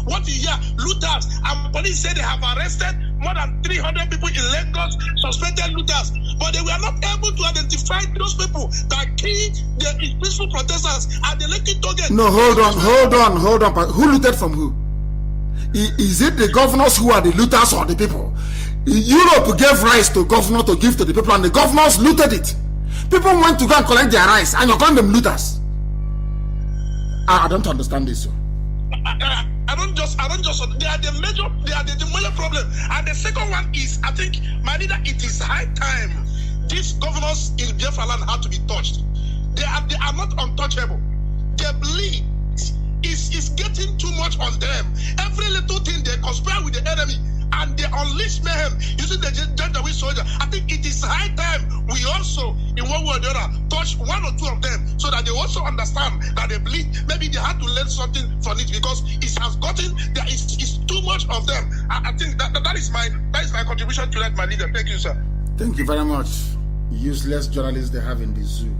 what you hear, looters, and police say they have arrested more than 300 people in Lagos, suspected looters, but they were not able to identify those people that killed the peaceful protesters at the Lekki Tollgate. No, hold on. Who looted from who? Is it the governors who are the looters or the people? Europe gave rice to governor to give to the people, and the governors looted it. People went to go and collect their rice, and you're calling them looters. I don't understand this. I don't just. They are the major problem. And the second one is, I think, my leader, it is high time these governors in Biafra land have to be touched. They are not untouchable. Their belief is getting too much on them. Every little thing they conspire with the enemy, and they unleash mayhem using the Janjaweed soldier. I think it is high time we also, in one way or the other, touch one or two of them, so that they also understand that they believe maybe they had to learn something from it, because it has gotten there is too much of them. I think that is my contribution to that, my leader. Thank you, sir. Thank you very much. Useless journalists they have in the zoo,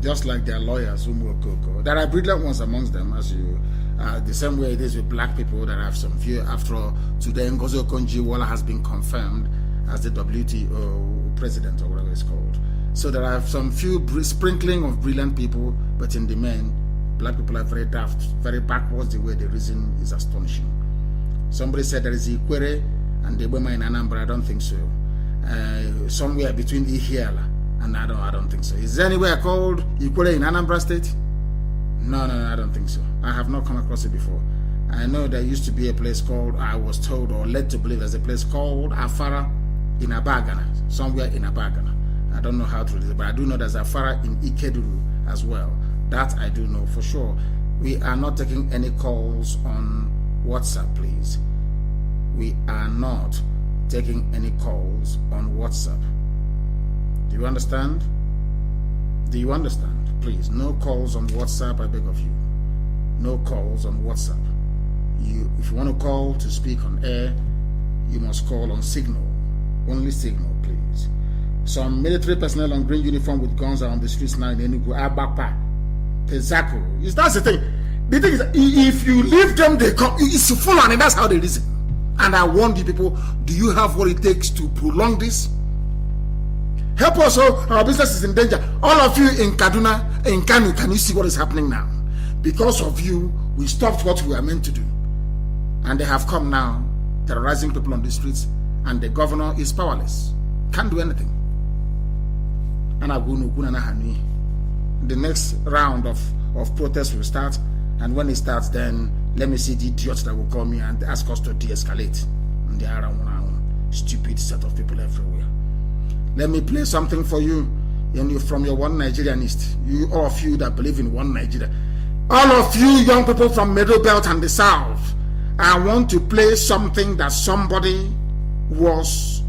just like their lawyers. There are brilliant ones amongst them, as you. The same way it is with black people that have some view. After all, today Ngozi Okonjo-Iweala has been confirmed as the WTO president, or whatever it's called. So there are some few sprinkling of brilliant people, but in the main, black people are very daft, very backwards. The way they reason is astonishing. Somebody said there is Ikwere and the woman in Anambra. I don't think so. Somewhere between Ihiala and I don't think so. Is there anywhere called Ikwere in Anambra State? No, I don't think so. I have not come across it before. I know there used to be a place called, I was told or led to believe there's a place called Afara in Abagana, somewhere in Abagana. I don't know how to read it, but I do know there's Afara in Ikeduru as well. That I do know for sure. We are not taking any calls on WhatsApp, please. We are not taking any calls on WhatsApp. Do you understand? Do you understand? Please, no calls on WhatsApp, I beg of you. No calls on WhatsApp. If you want to call to speak on air, you must call on Signal. Only Signal, please. Some military personnel on green uniform with guns are on the streets now in Enugu, Abapa, Pezaco. That's the thing. The thing is, if you leave them, they come. It's full on, and that's how they reason. And I warn you people, do you have what it takes to prolong this? Help us, our business is in danger. All of you in Kaduna, in Kanu, can you see what is happening now? Because of you, we stopped what we were meant to do. And they have come now, terrorizing people on the streets. and the governor is powerless. Can't do anything. The next round of protests will start, and when it starts, then let me see the idiots that will call me and ask us to de-escalate. And there are stupid set of people everywhere. Let me play something for you, from your One Nigerianist. All of you that believe in One Nigeria. All of you young people from Middle Belt and the South. I want to play something that somebody was...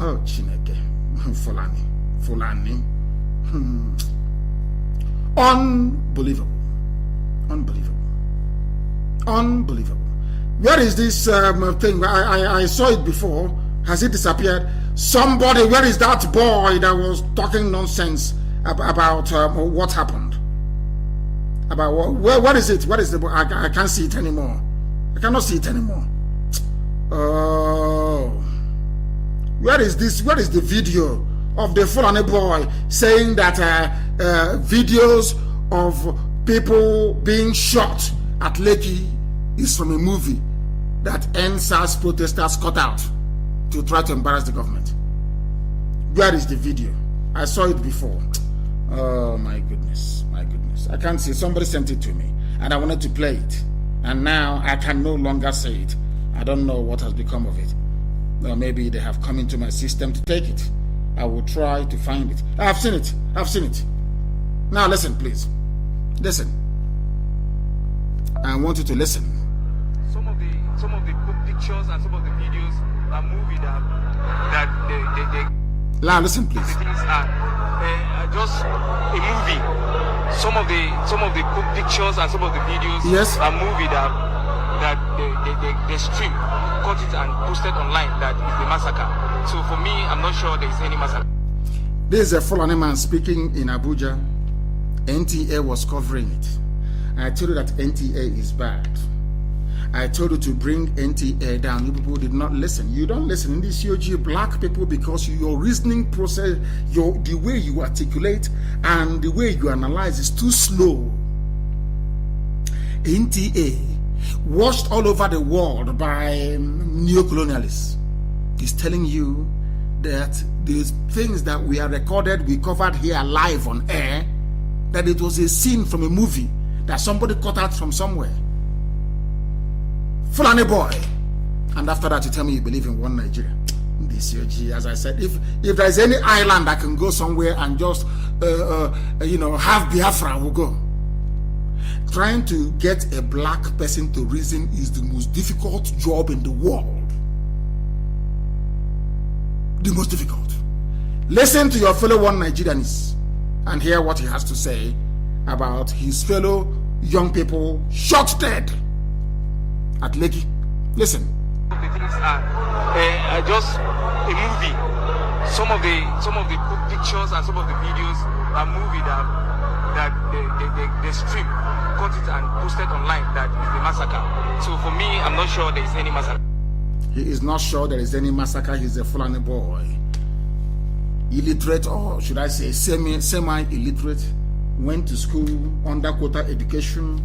Oh, Chineke. Fulani. Unbelievable. Where is this thing? I saw it before. Has it disappeared? Somebody, where is that boy that was talking nonsense about what happened? About what is it? What is the boy? I can't see it anymore. I cannot see it anymore. Oh, where is this? Where is the video of the Fulani boy saying that videos of people being shot at Lekki is from a movie that NSAS protesters cut out to try to embarrass the government? Where is the video? I saw it before. Oh my goodness. I can't see. Somebody sent it to me and I wanted to play it, and now I can no longer say it. I don't know what has become of it. Well, maybe they have come into my system to take it. I will try to find it. I've seen it. Now listen, please. Listen. I want you to listen. Some of the pictures and some of the videos are movie that they Now listen, please. the things are just a movie. Some of the pictures and some of the videos Yes. are movie that they stream, cut it and posted online that is the massacre. So for me, I'm not sure there is any massacre. This is a Fulani man speaking in Abuja. NTA was covering it. I told you that NTA is bad. I told you to bring NTA down. You people did not listen. You don't listen in this COG, black people, because your reasoning process, the way you articulate and the way you analyze is too slow. NTA, watched all over the world by neo-colonialists, is telling you that these things that we are recorded, we covered here live on air, that it was a scene from a movie that somebody cut out from somewhere. Fulani boy. And after that, you tell me you believe in One Nigeria. This COG, as I said, if there's any island that can go somewhere and just have Biafra, we'll go. Trying to get a black person to reason is the most difficult job in the world. The most difficult. Listen to your fellow One Nigerianist and hear what he has to say about his fellow young people shot dead at Lekki. Listen. The things are just a movie. Some of the pictures and some of the videos are movie that they stream, cut it and posted online that is the massacre. So for me, I'm not sure there is any massacre. He is not sure there is any massacre. He's a Fulani boy. Illiterate, or should I say semi-illiterate, went to school under quota education,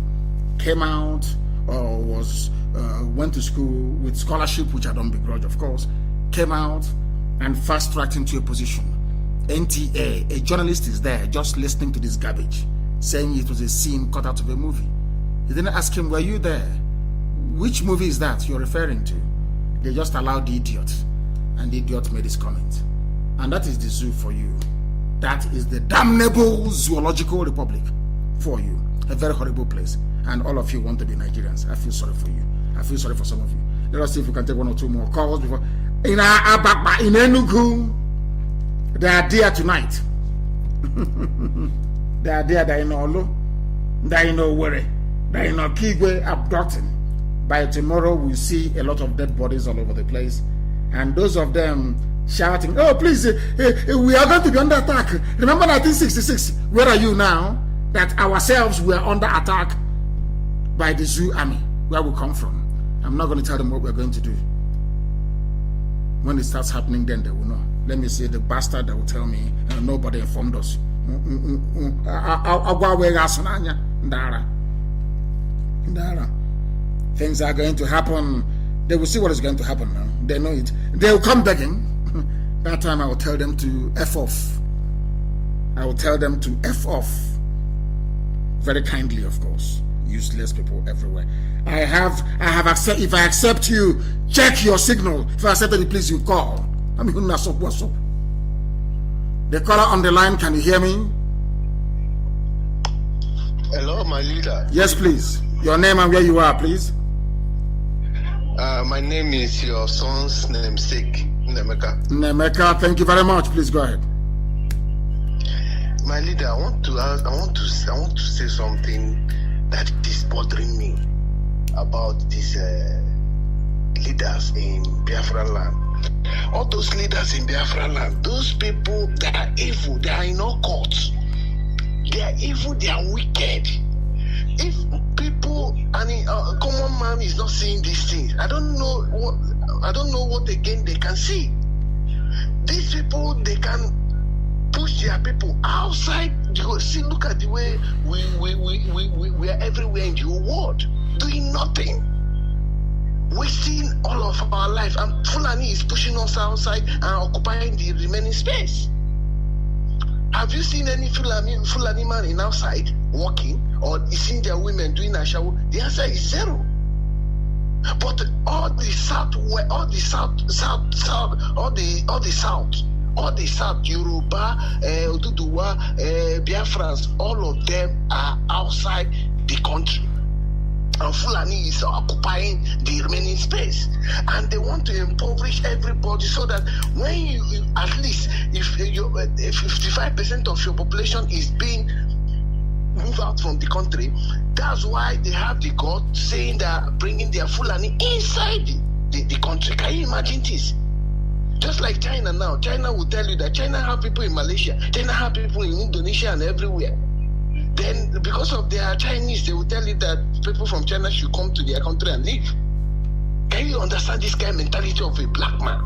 came out, or went to school with scholarship, which I don't begrudge, of course, came out and fast-tracked into a position. NTA, a journalist is there just listening to this garbage, saying it was a scene cut out of a movie. He didn't ask him, were you there? Which movie is that you're referring to? They just allowed the idiot, and the idiot made his comment. And that is the zoo for you. That is the damnable zoological republic for you. A very horrible place. And all of you want to be Nigerians. I feel sorry for you. I feel sorry for some of you. Let us see if we can take one or two more calls before. In Enugu, they are there tonight. They are there. They are in Olu. They are in Owerri. They are in Okigwe, abducting. By tomorrow, we'll see a lot of dead bodies all over the place. And those of them shouting, oh, please, we are going to be under attack. Remember 1966? Where are you now? That ourselves were under attack by the zoo army, where we come from. I'm not going to tell them what we're going to do. When it starts happening, then they will know. Let me see the bastard that will tell me, nobody informed us. Things are going to happen. They will see what is going to happen now. They know it. They'll come begging. That time I will tell them to F off. I will tell them to F off. Very kindly, of course. Useless people everywhere. I have accept. If I accept you, check your signal. If I accept it, please you call. I mean, what's up? The caller on the line, can you hear me? Hello, my leader. Yes, please. Your name and where you are, please. My name is your son's namesake, Nnamdi. Nemeka, thank you very much. Please go ahead. My leader, I want to say something that is bothering me about these leaders in Biafra land. All those leaders in Biafra land, those people, they are evil. They are in all courts. They are evil. They are wicked. If people, a common man is not seeing these things, I don't know what again they can see. These people, they can push their people outside. You see, look at the way we are everywhere in the whole world, doing nothing, wasting all of our life. And Fulani is pushing us outside and occupying the remaining space. Have you seen any Fulani man in outside walking, or seen their women doing a shower? The answer is zero. But all the south, Yoruba, Oduduwa, Biafrans, all of them are outside the country. And Fulani is occupying the remaining space. And they want to impoverish everybody so that when you at least, if 55% of your population is being moved out from the country, that's why they have the God saying that bringing their Fulani inside the country. Can you imagine this? Just like China now. China will tell you that China have people in Malaysia, China have people in Indonesia and everywhere. Then because of their Chinese, they will tell you that people from China should come to their country and live. Can you understand this kind of mentality of a black man?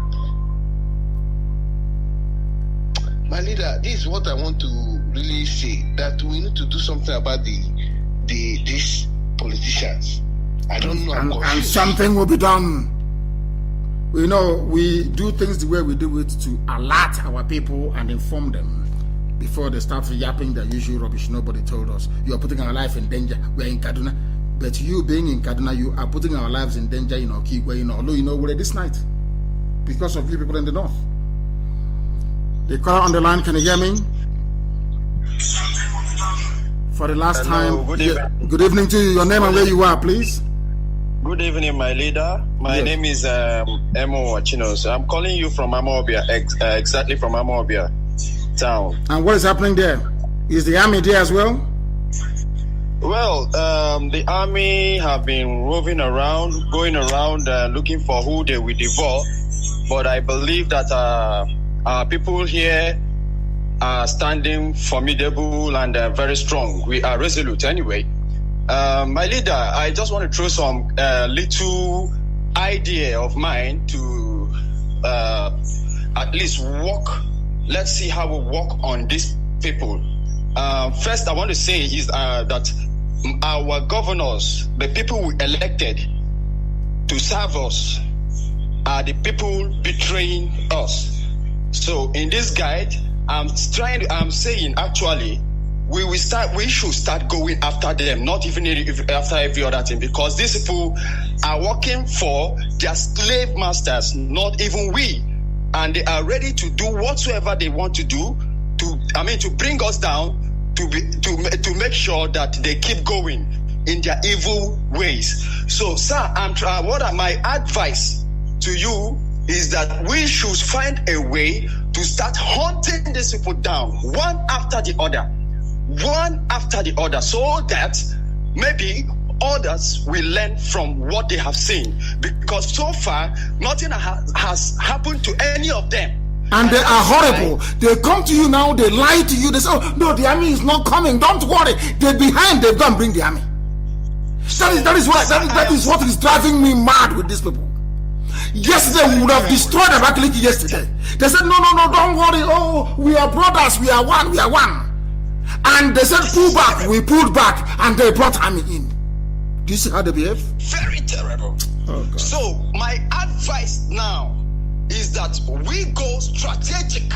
My leader, this is what I want to really say, that we need to do something about these politicians. I don't know. And something will be done. We know we do things the way we do it to alert our people and inform them before they start yapping the usual rubbish. Nobody told us. You are putting our life in danger. We are in Kaduna. But you being in Kaduna, you are putting our lives in danger in Okigwe, in Olu, where this night. Because of you people in the north. The caller on the line, can you hear me? For the last time. Good evening to you. Your name and where you are, please. Good evening, my leader. My name is Emo Wachinos. I'm calling you from Amobia, exactly from Amobia town. And what is happening there? Is the army there as well? Well, the army have been roving around, going around looking for who they will devour. But I believe that our people here are standing formidable and very strong. We are resolute anyway. My leader, I just want to throw some little idea of mine to at least walk. Let's see how we walk on these people. First, I want to say is that our governors, the people we elected to serve us, are the people betraying us. So in this guide, I'm saying actually, we should start going after them, not even after every other thing, because these people are working for their slave masters, not even we. And they are ready to do whatsoever they want to do to bring us down, to make sure that they keep going in their evil ways. So, sir, my advice to you is that we should find a way to start hunting these people down, one after the other, so that maybe others will learn from what they have seen, because so far nothing has happened to any of them. And they are horrible. They come to you now, they lie to you, they say, oh no, the army is not coming, don't worry, they're behind, they've done bring the army. That is what is driving me mad with these people. Yesterday we would have destroyed Abakaliki yesterday. They said, no, don't worry, oh, we are brothers, we are one. And they said, pull back, we pulled back, and they brought army in. Do you see how they behave? Very terrible. Oh, God. So my advice now is that we go strategic.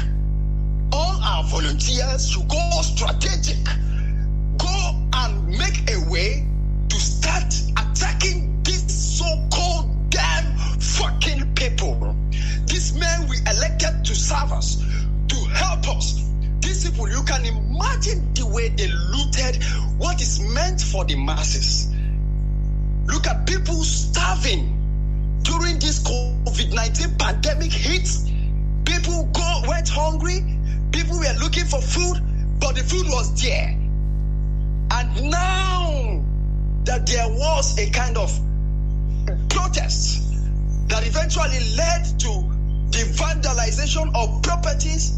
All our volunteers should go strategic. Go and make a way to start attacking these so-called damn fucking people. These men we elected to serve us, to help us. These people, you can imagine the way they looted what is meant for the masses. Look at people starving during this COVID-19 pandemic hits. People went hungry. People were looking for food, but the food was there. And now that there was a kind of protest that eventually led to the vandalization of properties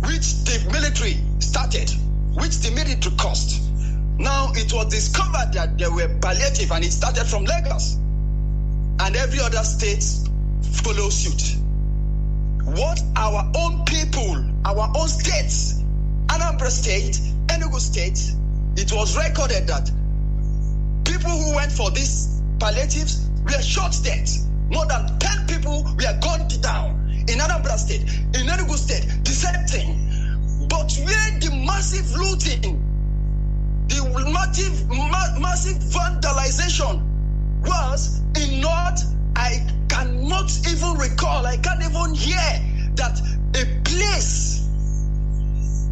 which the military started, which the military caused. Now it was discovered that there were palliative, and it started from Lagos, and every other state followed suit. What our own people, our own states, Anambra State, Enugu State, it was recorded that people who went for these palliatives were shot dead. More than 10 people were gunned down. In Anambra State, in Enugu State, the same thing. But where the massive looting, the massive vandalization was in North, I cannot even recall, I can't even hear that a place,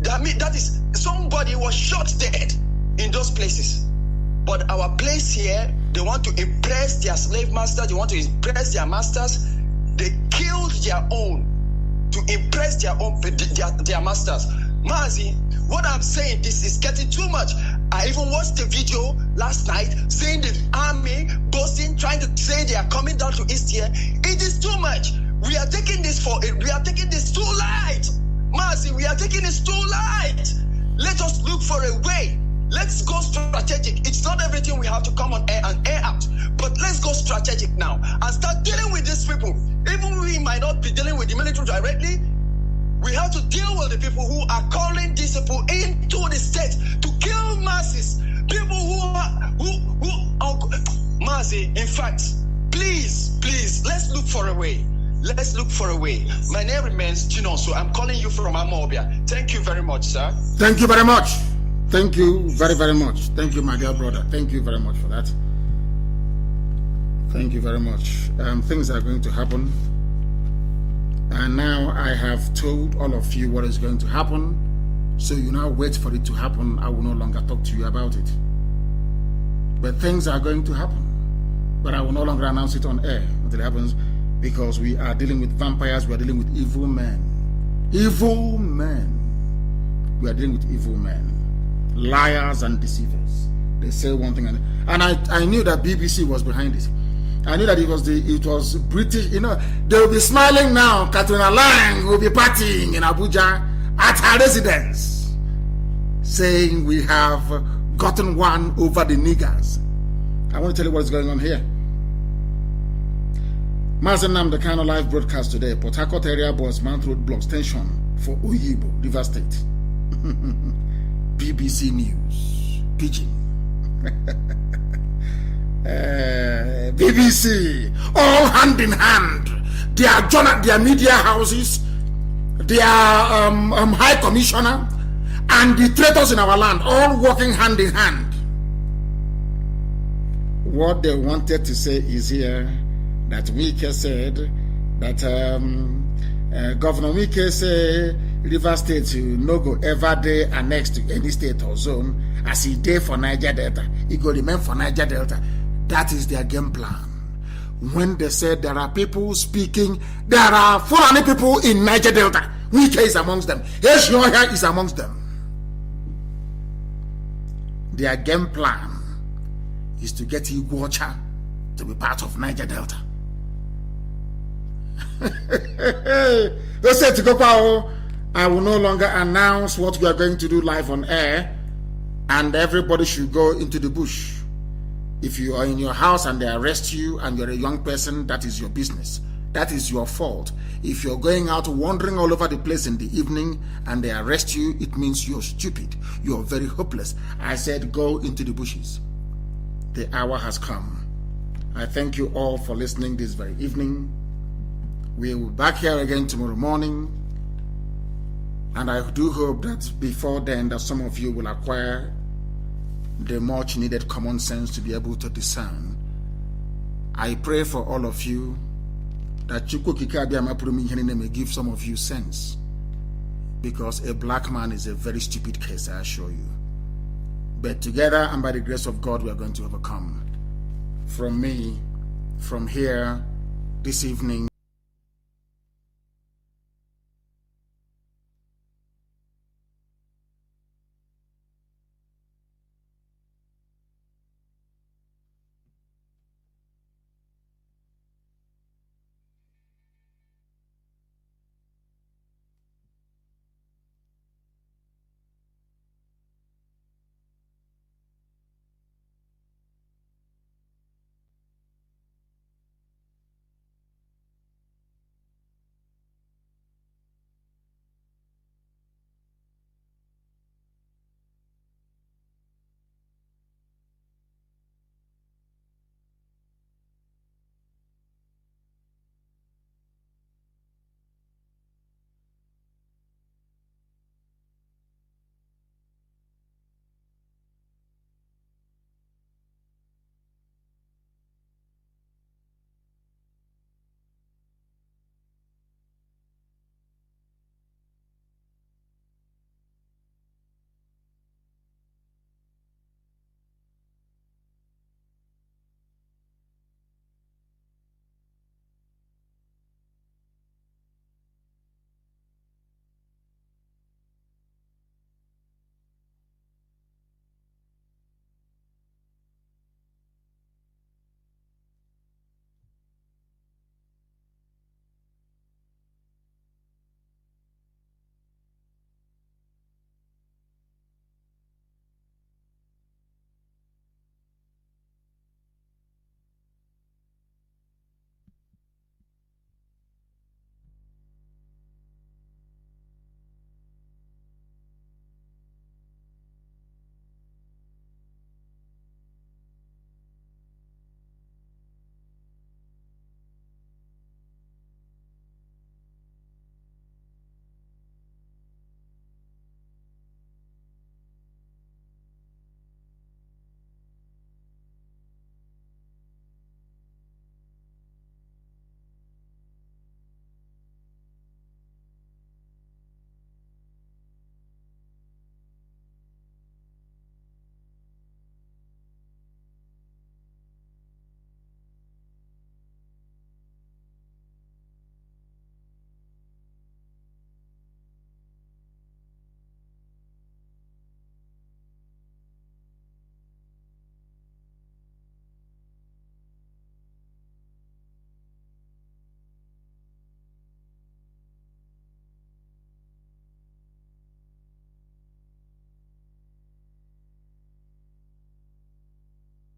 that is, somebody was shot dead in those places. But our place here, they want to impress their slave masters, they want to impress their masters. They killed their own to impress their own their masters. Mazi, what I'm saying, this is getting too much. I even watched the video last night saying the army boasting, trying to say they are coming down to East here. It is too much. We are taking this too light. Mazi, we are taking this too light. Let us look for a way. Let's go strategic. It's not everything we have to come on air and air out, but let's go strategic now and start dealing with these people. Even we might not be dealing with the military directly, we have to deal with the people who are calling these people into the state to kill masses. People who Mazi, in fact, please, let's look for a way. Let's look for a way. My name remains Gino, so I'm calling you from Amobia. Thank you very much, sir. Thank you very much. Thank you very, very much. Thank you, my dear brother. Thank you very much for that. Thank you very much. Things are going to happen. And now I have told all of you what is going to happen. So you now wait for it to happen. I will no longer talk to you about it. But things are going to happen. But I will no longer announce it on air until it happens, because we are dealing with vampires. We are dealing with evil men. Evil men. We are dealing with evil men. Liars and deceivers. They say one thing, and I knew that BBC was behind it. I knew that it was British. You know, they will be smiling now. Katrina Lang will be partying in Abuja at her residence, saying we have gotten one over the niggers. I want to tell you what is going on here. Mazi Nnamdi Kanu live broadcast today. Port Harcourt area boys man roadblocks tension for Oyibo, River State. BBC News, Pidgin. BBC, all hand in hand. Their media houses, their high commissioner, and the traitors in our land, all working hand in hand. What they wanted to say is here that Wike said that Governor Wike said River State no go ever dey annexed to any state or zone as he dey for Niger Delta. He go remain for Niger Delta. That is their game plan. When they said there are people speaking, there are Fulani people in Niger Delta. Wike is amongst them. Eshoya is amongst them. Their game plan is to get Iguacha to be part of Niger Delta. They said to go, I will no longer announce what we are going to do live on air, and everybody should go into the bush. If you are in your house and they arrest you and you're a young person, that is your business. That is your fault. If you're going out wandering all over the place in the evening and they arrest you, it means you're stupid. You're very hopeless. I said go into the bushes. The hour has come. I thank you all for listening this very evening. We will be back here again tomorrow morning. And I do hope that before then that some of you will acquire the much needed common sense to be able to discern. I pray for all of you that Chukwu Kikabiyama Purumi may give some of you sense. Because a black man is a very stupid case, I assure you. But together and by the grace of God, we are going to overcome. From me, from here, this evening,